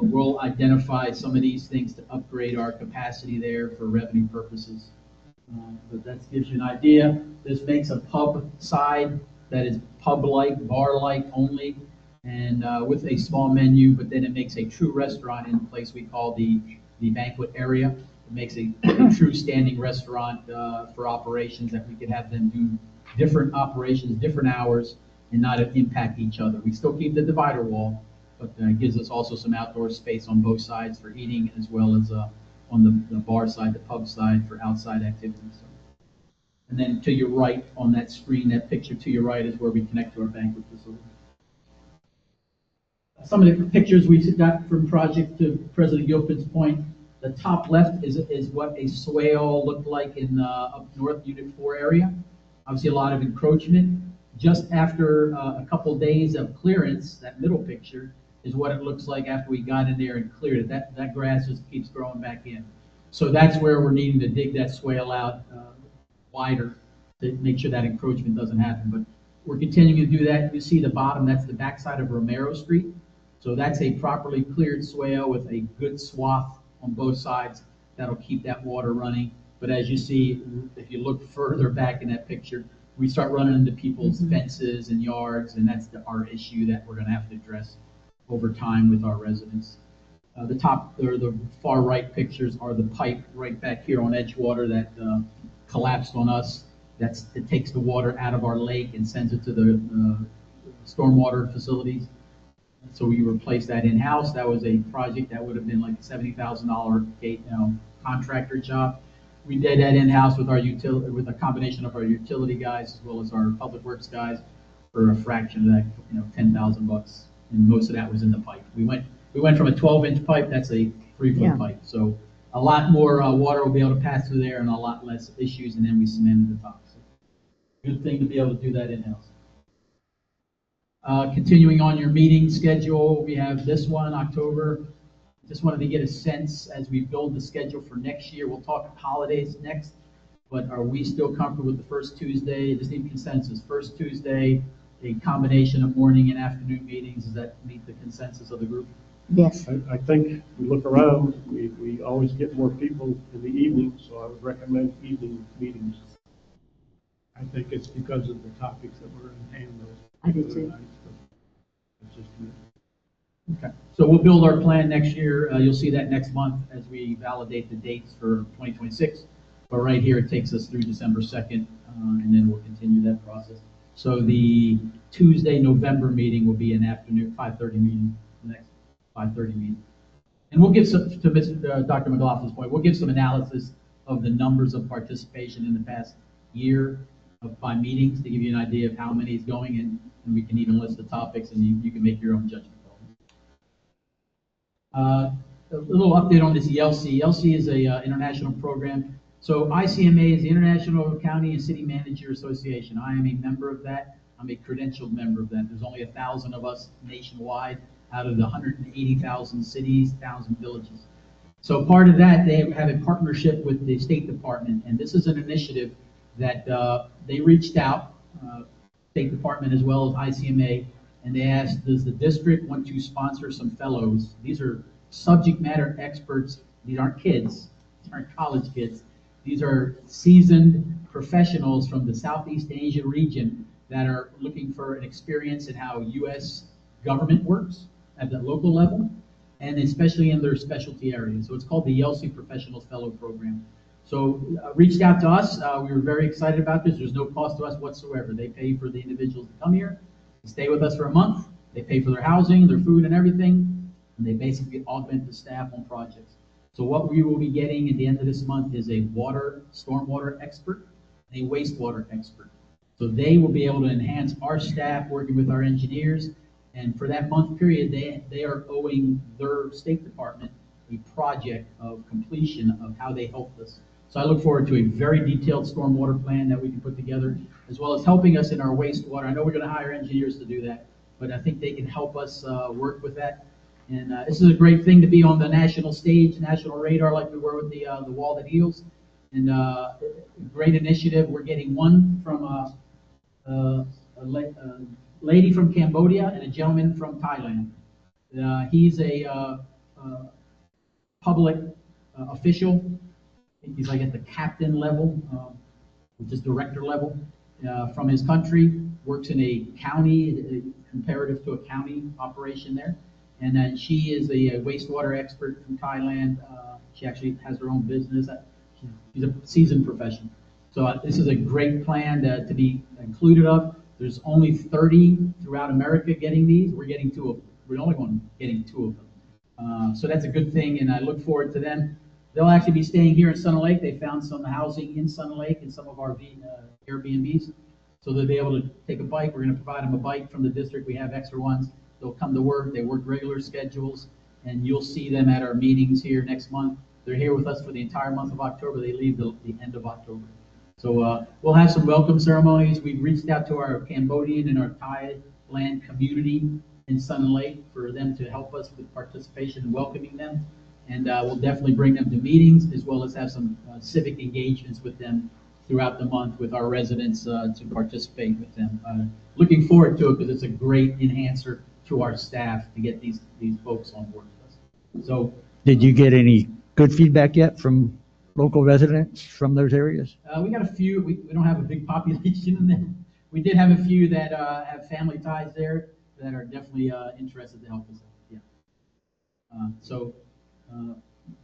We'll identify some of these things to upgrade our capacity there for revenue purposes. But that gives you an idea. This makes a pub side that is pub-like, bar-like only, and with a small menu, but then it makes a true restaurant in the place we call the banquet area. It makes a true standing restaurant for operations that we could have them do different operations, different hours, and not impact each other. We still keep the divider wall, but it gives us also some outdoor space on both sides for eating as well as on the bar side, the pub side for outside activities. So. And then to your right on that screen, that picture to your right is where we connect to our banquet facility. Some of the pictures we got from project, to President Gilpin's point, the top left is what a swale looked like in up north Unit 4 area. Obviously a lot of encroachment. Just after a couple days of clearance, that middle picture is what it looks like after we got in there and cleared it. That grass just keeps growing back in. So that's where we're needing to dig that swale out wider to make sure that encroachment doesn't happen. But we're continuing to do that. You see the bottom, that's the backside of Romero Street. So that's a properly cleared swale with a good swath on both sides that'll keep that water running. But as you see, if you look further back in that picture, we start running into people's fences and yards, and that's our issue that we're going to have to address over time with our residents. The top or the far right pictures are the pipe right back here on Edgewater that collapsed on us. It takes the water out of our lake and sends it to the stormwater facilities. So we replaced that in-house. That was a project that would have been like a $70,000 contractor job. We did that in-house with with a combination of our utility guys as well as our public works guys for a fraction of that, $10,000, and most of that was in the pipe. We went from a 12-inch pipe, that's a 3-foot pipe. So a lot more water will be able to pass through there and a lot less issues, and then we cemented the top. So good thing to be able to do that in-house. Continuing on your meeting schedule, we have this one, October. Just wanted to get a sense as we build the schedule for next year. We'll talk holidays next, but are we still comfortable with the first Tuesday? Just need consensus. First Tuesday, a combination of morning and afternoon meetings. Does that meet the consensus of the group? Yes. I think we look around, we always get more people in the evening, so I would recommend evening meetings. I think it's because of the topics that were in hand those I do too. It's just me. Okay. So we'll build our plan next year. You'll see that next month as we validate the dates for 2026. But right here, it takes us through December 2nd, and then we'll continue that process. So the Tuesday, November meeting will be an afternoon 5:30 meeting, the next 5:30 meeting. And we'll give some, to Dr. McLaughlin's point, we'll give some analysis of the numbers of participation in the past year by meetings to give you an idea of how many is going in, and we can even list the topics, and you can make your own judgment. A little update on this YELSI. YELSI is a international program. So ICMA is the International County and City Manager Association. I am a member of that. I'm a credentialed member of that. There's only 1,000 of us nationwide out of the 180,000 cities, 1,000 villages. So part of that, they have a partnership with the State Department, and this is an initiative that they reached out, State Department as well as ICMA, and they asked, does the district want to sponsor some fellows? These are subject matter experts. These aren't kids. These aren't college kids. These are seasoned professionals from the Southeast Asia region that are looking for an experience in how U.S. government works at the local level, and especially in their specialty areas. So it's called the YELSI Professional Fellow Program. So reached out to us. We were very excited about this. There's no cost to us whatsoever. They pay for the individuals to come here, stay with us for a month. They pay for their housing, their food, and everything, and they basically augment the staff on projects. So what we will be getting at the end of this month is a stormwater expert, and a wastewater expert. So they will be able to enhance our staff working with our engineers, and for that month period, they are owing their State Department a project of completion of how they helped us. So I look forward to a very detailed stormwater plan that we can put together, as well as helping us in our wastewater. I know we're going to hire engineers to do that, but I think they can help us work with that. And this is a great thing to be on the national stage, national radar, like we were with the Wall That Heals. And great initiative. We're getting one from a lady from Cambodia and a gentleman from Thailand. He's a public official. I think he's like at the captain level, which is director level, from his country, works in a county, comparative to a county operation there. And then she is a wastewater expert from Thailand. She actually has her own business. She's a seasoned professional. So this is a great plan to be included of. There's only 30 throughout America getting these. We're getting to we're only getting 2 of them. So that's a good thing, and I look forward to them. They'll actually be staying here in Sun Lake. They found some housing in Sun Lake in some of our Airbnbs. So they'll be able to take a bike. We're going to provide them a bike from the district. We have extra ones. They'll come to work. They work regular schedules, and you'll see them at our meetings here next month. They're here with us for the entire month of October. They leave the end of October. So we'll have some welcome ceremonies. We've reached out to our Cambodian and our Thailand community in Sun Lake for them to help us with participation and welcoming them. And we'll definitely bring them to meetings as well as have some civic engagements with them throughout the month with our residents to participate with them. Looking forward to it because it's a great enhancer to our staff to get these folks on board with us. So, Did you get any good feedback yet from local residents from those areas? we got a few. We don't have a big population in there. We did have a few that have family ties there that are definitely interested to help us out. Yeah. So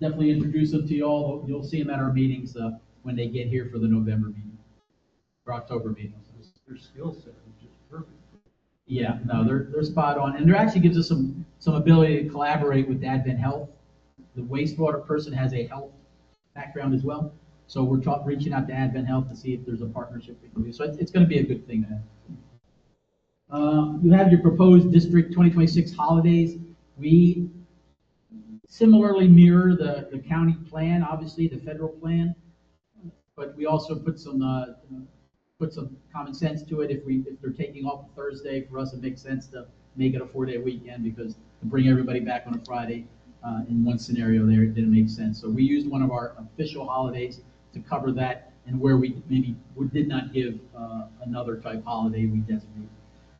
definitely introduce them to you all. You'll see them at our meetings when they get here for the November meeting or October meeting. Their skill set is just perfect. Yeah, no, they're spot on, and there actually gives us some ability to collaborate with Advent Health. The wastewater person has a health background as well, so we're reaching out to Advent Health to see if there's a partnership we can do. So it's going to be a good thing to have. You have your proposed District 2026 holidays. We similarly mirror the county plan, obviously the federal plan, but we also put some common sense to it. If they're taking off Thursday, for us it makes sense to make it a 4-day weekend because to bring everybody back on a Friday in one scenario there, it didn't make sense. So we used one of our official holidays to cover that, and where we maybe did not give another type holiday, we designated.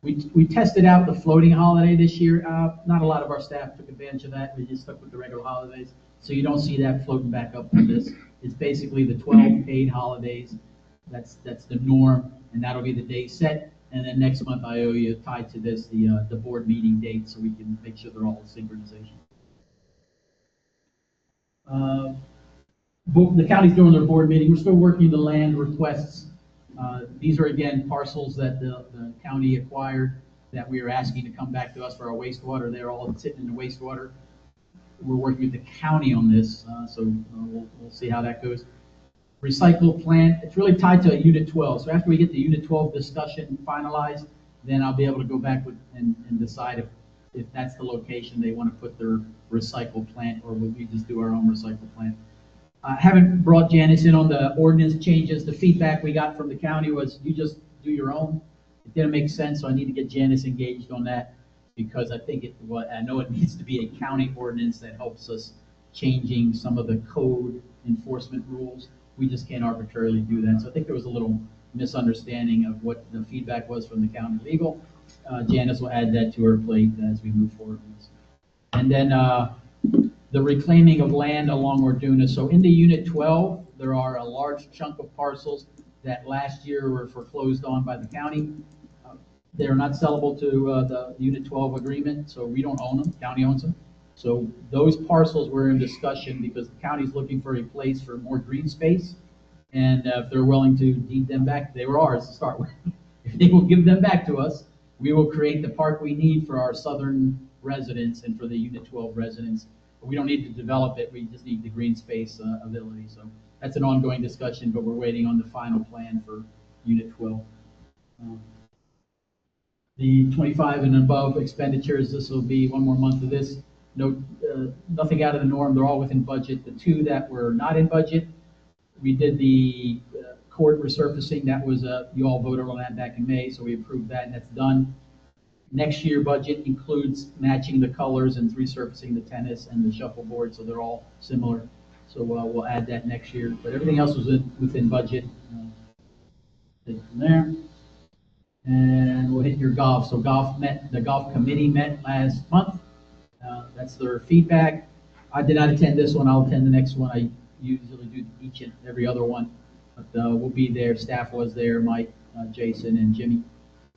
We tested out the floating holiday this year. Not a lot of our staff took advantage of that. We just stuck with the regular holidays. So you don't see that floating back up on this. It's basically the 12 paid holidays. That's the norm, and that'll be the day set. And then next month I owe you tied to this the board meeting date so we can make sure they're all in synchronization. The county's doing their board meeting. We're still working the land requests. These are again parcels that the county acquired that we are asking to come back to us for our wastewater. They're all sitting in the wastewater. We're working with the county on this, so we'll see how that goes. Recycle plant, it's really tied to Unit 12. So after we get the Unit 12 discussion finalized, then I'll be able to go back and decide if that's the location they want to put their recycle plant, or will we just do our own recycle plant. I haven't brought Janice in on the ordinance changes. The feedback we got from the county was you just do your own. It didn't make sense, so I need to get Janice engaged on that because I think I know it needs to be a county ordinance that helps us changing some of the code enforcement rules. We just can't arbitrarily do that. So I think there was a little misunderstanding of what the feedback was from the county legal. Janice will add that to her plate as we move forward with this. And then the reclaiming of land along Orduna. So in the Unit 12, there are a large chunk of parcels that last year were foreclosed on by the county. They are not sellable to the Unit 12 agreement, so we don't own them. The county owns them. So those parcels were in discussion because the county's looking for a place for more green space. And if they're willing to deed them back, they were ours to start with. If they will give them back to us, we will create the park we need for our southern residents and for the Unit 12 residents. But we don't need to develop it, we just need the green space ability. So that's an ongoing discussion, but we're waiting on the final plan for Unit 12. The 25 and above expenditures, this will be one more month of this. No, nothing out of the norm. They're all within budget. The two that were not in budget, we did the court resurfacing. That was you all voted on that back in May, so we approved that, and that's done. Next year budget includes matching the colors and resurfacing the tennis and the shuffleboard, so they're all similar. So we'll add that next year. But everything else was within budget. From there. And we'll hit your golf. So the golf committee met last month. That's their feedback. I did not attend this one. I'll attend the next one. I usually do each and every other one. But we'll be there. Staff was there, Mike, Jason, and Jimmy.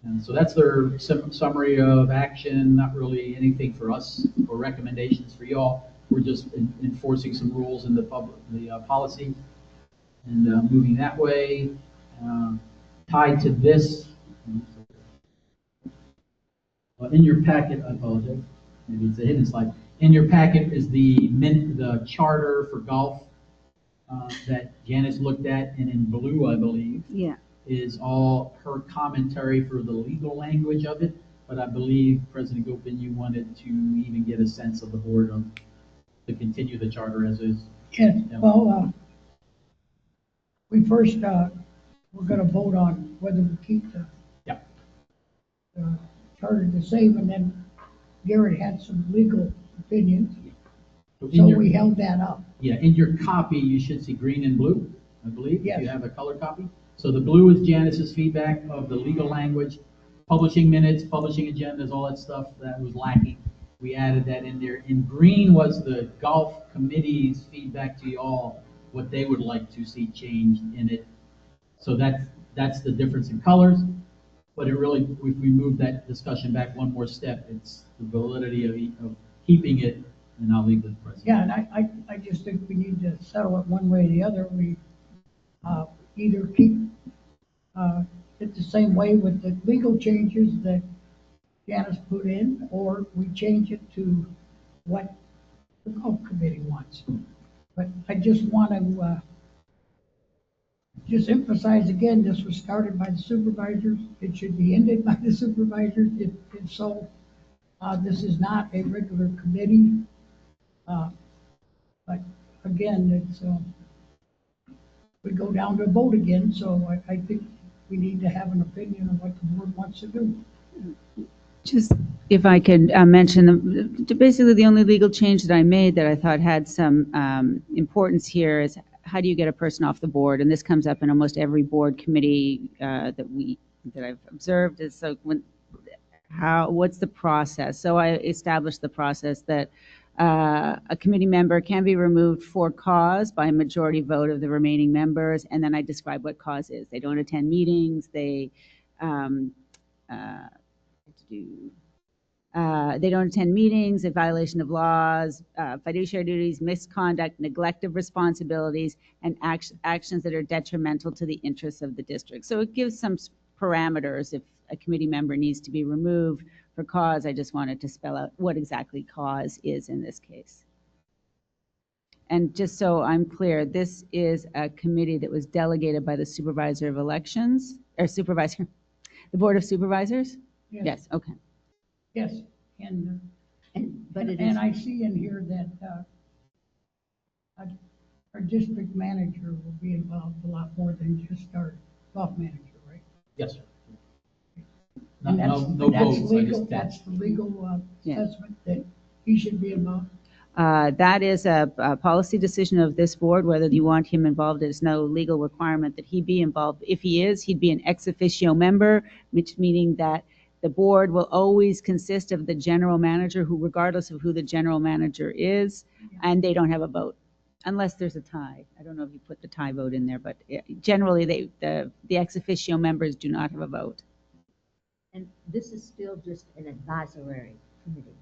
And so that's their summary of action. Not really anything for us or recommendations for y'all. We're just enforcing some rules in the policy and moving that way. Tied to this, in your packet, I apologize. maybe it's a hidden slide. In your packet is the charter for golf that Janice looked at, and in blue, I believe, Yeah. is all her commentary for the legal language of it. But I believe, President Gopin, you wanted to even get a sense of the board to continue the charter as is. Yes, Yeah. well, we first, we're gonna vote on whether we keep the charter the same, and then Garrett had some legal opinions, so we held that up. Yeah, in your copy, you should see green and blue, I believe, if you Yes. have a color copy. So the blue is Janice's feedback of the legal language, publishing minutes, publishing agendas, all that stuff that was lacking. We added that in there. In green was the golf committee's feedback to you all, what they would like to see changed in it. So that's the difference in colors. But it really, if we move that discussion back one more step, it's the validity of keeping it, and I'll leave it to the president. Yeah, and I just think we need to settle it one way or the other. We either keep it the same way with the legal changes that Janice put in, or we change it to what the golf committee wants. But I just want to just emphasize again, this was started by the supervisors. It should be ended by the supervisors. If so, this is not a regular committee. But again, it's we go down to a vote again, so I think we need to have an opinion on what the board wants to do. Just if I could mention, basically the only legal change that I made that I thought had some importance here is how do you get a person off the board? And this comes up in almost every board committee that I've observed. Is so what's the process? So I established the process that a committee member can be removed for cause by a majority vote of the remaining members, and then I describe what cause is. They don't attend meetings. They don't attend meetings, a violation of laws, fiduciary duties, misconduct, neglect of responsibilities, and actions that are detrimental to the interests of the district. So it gives some parameters if a committee member needs to be removed for cause. I just wanted to spell out what exactly cause is in this case. And just so I'm clear, this is a committee that was delegated by the supervisor of elections, or supervisor, the Board of Supervisors? Yes. Yes, okay. Yes, and But it and is, I see in here that our district manager will be involved a lot more than just our golf manager, right? Yes, sir. And No that's votes, I legal, just, that's the legal Yeah. assessment that he should be involved. That is a policy decision of this board, whether you want him involved. There's no legal requirement that he be involved. If he is, he'd be an ex officio member, which meaning that the board will always consist of the general manager, who, regardless of who the general manager is, and they don't have a vote, unless there's a tie. I don't know if you put the tie vote in there, but generally the ex officio members do not have a vote. and this is still just an advisory committee.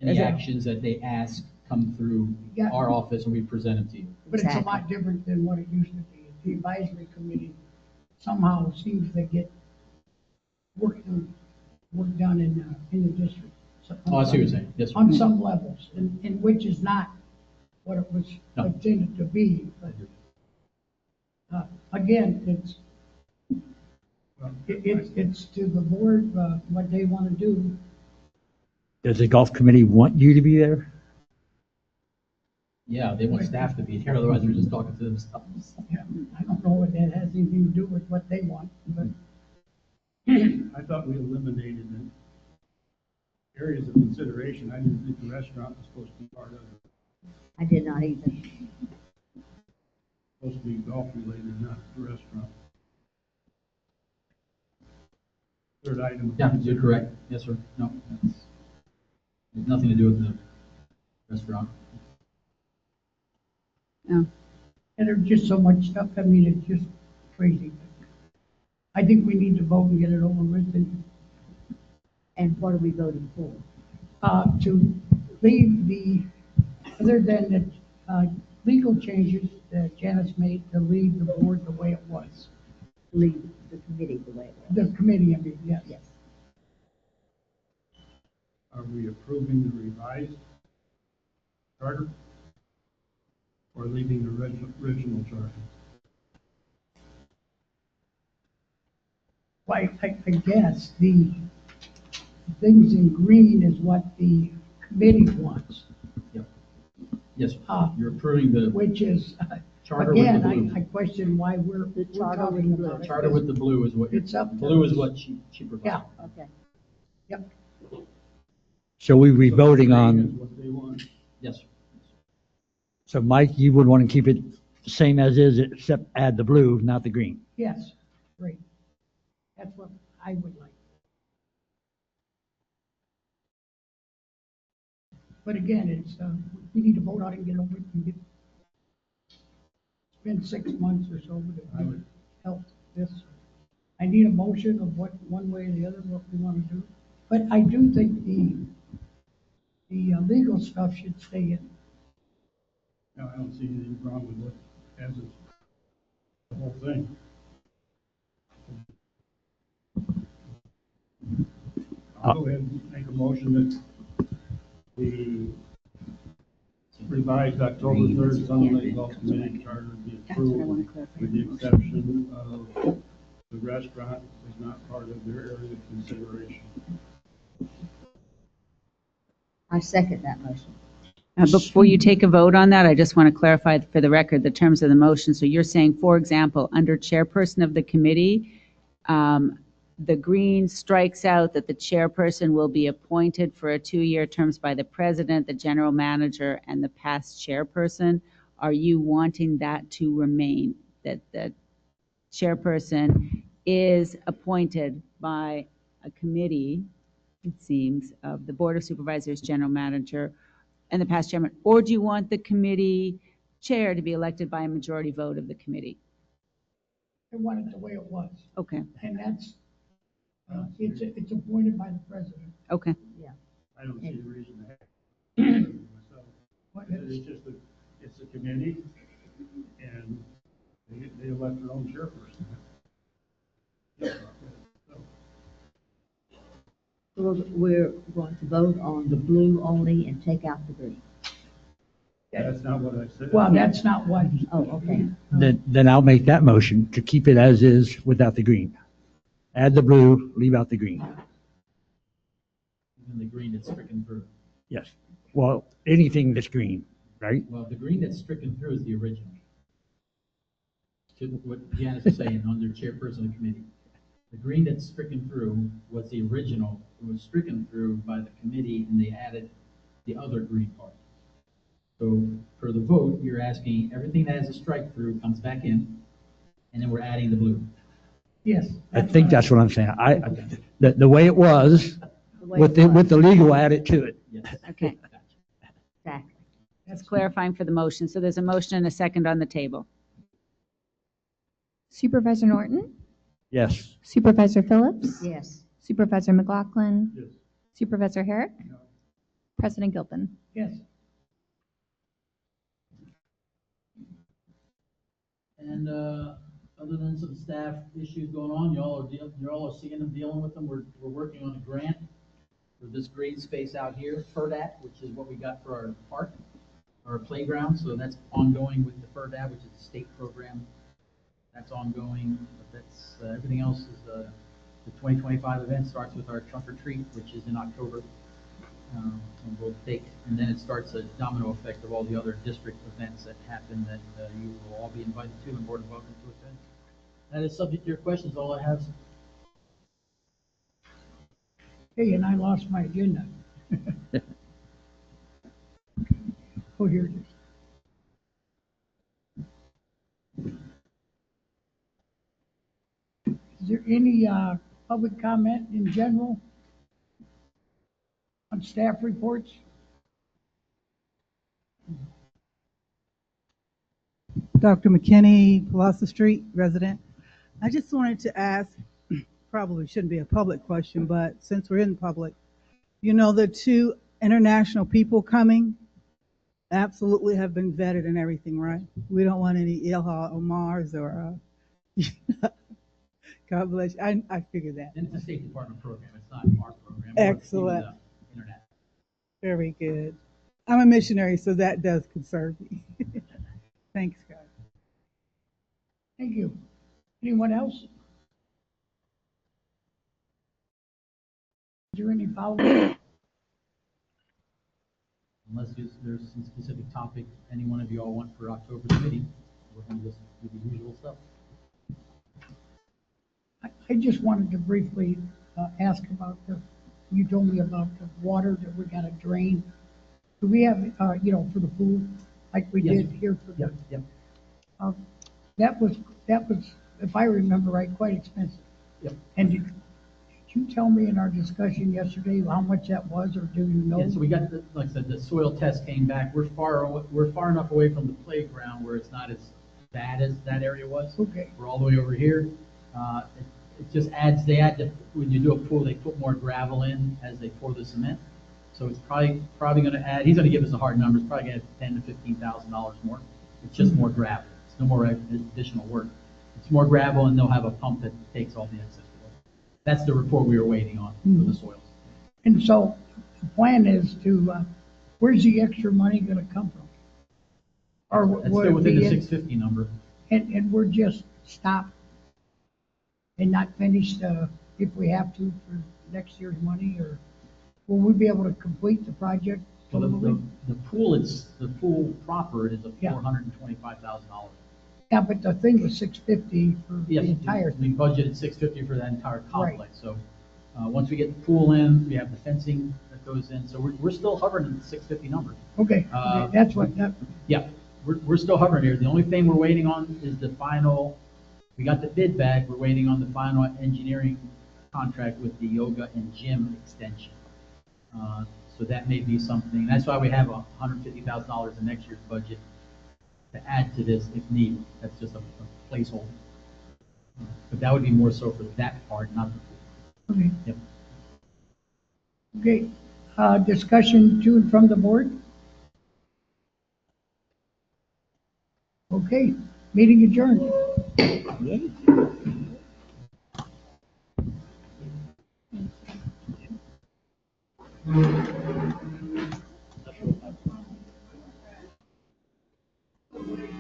any actions that they ask come through Yeah. our office and we present them to you. But it's a lot different than what it used to be. The advisory committee somehow seems to get work done in the district. So- Oh, I see what you're saying. Yes, sir. On some levels, and which is not what it was No. intended to be, but, again, it's to the board, what they want to do. Does the golf committee want you to be there? Yeah, they want staff to be here, otherwise they're just talking to themselves. Yeah, I don't know what that has anything to do with what they want, but. I thought we eliminated the areas of consideration. I didn't think the restaurant was supposed to be part of it. I did not either. Supposed to be golf related, not the restaurant. Third item. Yeah, you're correct. Yes, sir. No, that's has nothing to do with the restaurant. No. And there's just so much stuff, I mean, it's just crazy. I think we need to vote and get it over with, And what are we voting for? to leave the, other than the legal changes that Janice made, to leave the board the way it was. Leave the committee the way it was. The committee, I mean, yes. Yes. Are we approving the revised charter or leaving the original charter? Well, I guess the things in green is what the committee wants. Yes, you're approving the Which is, charter with the again, blue. I question why we're charter with talking the blue. about it. Charter with the blue is what, It's up to blue is us. what she provided. Yeah, Okay. yep. So we be voting Green is on, what they want. Yes. so Mike, you would want to keep it the same as is, except add the blue, not the green. Yes, great. That's what I would like. But again, it's, we need to vote on it and get over it and get, it's been 6 months or so, but it would help this. I need a motion of what, one way or the other, what we want to do. But I do think the legal stuff should stay in. No, I don't see anything wrong with what as is the whole thing. I'll go ahead and make a motion that the revised October 3rd Sun Lake Golf Committee charter be approved with the exception of the restaurant is not part of their area of consideration. I second that motion. Before you take a vote on that, I just want to clarify for the record the terms of the motion. So you're saying, for example, under chairperson of the committee, the green strikes out that the chairperson will be appointed for a 2-year terms by the president, the general manager, and the past chairperson. Are you wanting that to remain, that the chairperson is appointed by a committee, it seems, of the Board of Supervisors, general manager, and the past chairman? Or do you want the committee chair to be elected by a majority vote of the committee? I want it the way it was. Okay, And that's, it's appointed by the president. okay. Yeah. I don't see a reason to have it myself. What It's is- just that it's a committee and they elect their own chairperson. We're going to vote on the blue only and take out the green. That's not what I said. Well, that's not what. Oh, okay. Then I'll make that motion to keep it as is without the green. Add the blue, leave out the green. And the green that's stricken through. Yes. Well, anything that's green, right? Well, the green that's stricken through is the original. To what Janice is saying, under chairperson of the committee. The green that's stricken through was the original. It was stricken through by the committee and they added the other green part. So for the vote, you're asking everything that has a strike through comes back in, and then we're adding the blue. Yes. I think that's what I'm saying. The way it was, with the legal added to it. Yes. Okay. Exactly. That's clarifying for the motion. So there's a motion and a second on the table. Supervisor Norton, Yes. Supervisor Phillips, Yes. Supervisor McLaughlin, Yes. Supervisor Herrick, No. President Gilpin. Yes. And other than some staff issues going on, y'all are seeing them, dealing with them. We're working on a grant for this green space out here, FERDAT, which is what we got for our park, our playground. So that's ongoing with the FERDAT, which is a state program. That's ongoing. But that's everything else is the 2025 event starts with our trunk or treat, which is in October. And we'll take, and then it starts a domino effect of all the other district events that happen that you will all be invited to and more than welcome to attend. That is subject to your questions. All I have. Hey, and I lost my agenda. Oh, here it is. Is there any public comment in general on staff reports? Dr. McKinney, Palassa Street resident. I just wanted to ask, probably shouldn't be a public question, but since we're in public, you know, the 2 international people coming absolutely have been vetted and everything, right? We don't want any Ilha Omars or, God bless you. I figured that. And it's a State Department program. It's not our program. Excellent. Internet. Very good. I'm a missionary, so that does concern me. Thanks, guys. Thank you. Anyone else? Is there any follow-up? Unless there's some specific topic any one of you all want for October's meeting, we're going to just do the usual stuff. I just wanted to briefly ask about you told me about the water that we gotta drain. Do we have, for the pool, like we Yes. did here for the? Yep. That was, if I remember right, quite expensive. Yep. And did you tell me in our discussion yesterday how much that was, or do you know? Yeah, so we got, like I said, the soil test came back. We're far enough away from the playground where it's not as bad as that area was. Okay. We're all the way over here. It just adds, when you do a pool, they put more gravel in as they pour the cement. So it's probably going to add, he's going to give us the hard numbers, probably going to add $10,000 to $15,000 more. It's just more gravel. It's no more additional work. It's more gravel, and they'll have a pump that takes all the excess water. That's the report we were waiting on for the soils. And so the plan is to, where's the extra money gonna come from? Or That's would still it within be the in- 650 number. And we're just stop and not finish if we have to for next year's money, or will we be able to complete the project Well, totally? the pool proper is a Yeah. $425,000. Yeah, but the thing is 650 for the Yes, entire we thing. budgeted 650 for that entire complex. So once we get the pool in, we have the fencing that goes in. So we're still hovering in the 650 number. Okay, that's what, Yeah, we're still hovering here. The only thing we're waiting on is the final, we got the bid back, we're waiting on the final engineering contract with the yoga and gym extension. So that may be something, that's why we have $150,000 in next year's budget to add to this if needed. That's just a placeholder. But that would be more so for that part, not the pool. okay. Yep. Okay, discussion to and from the board? Okay, meeting adjourned. Yay.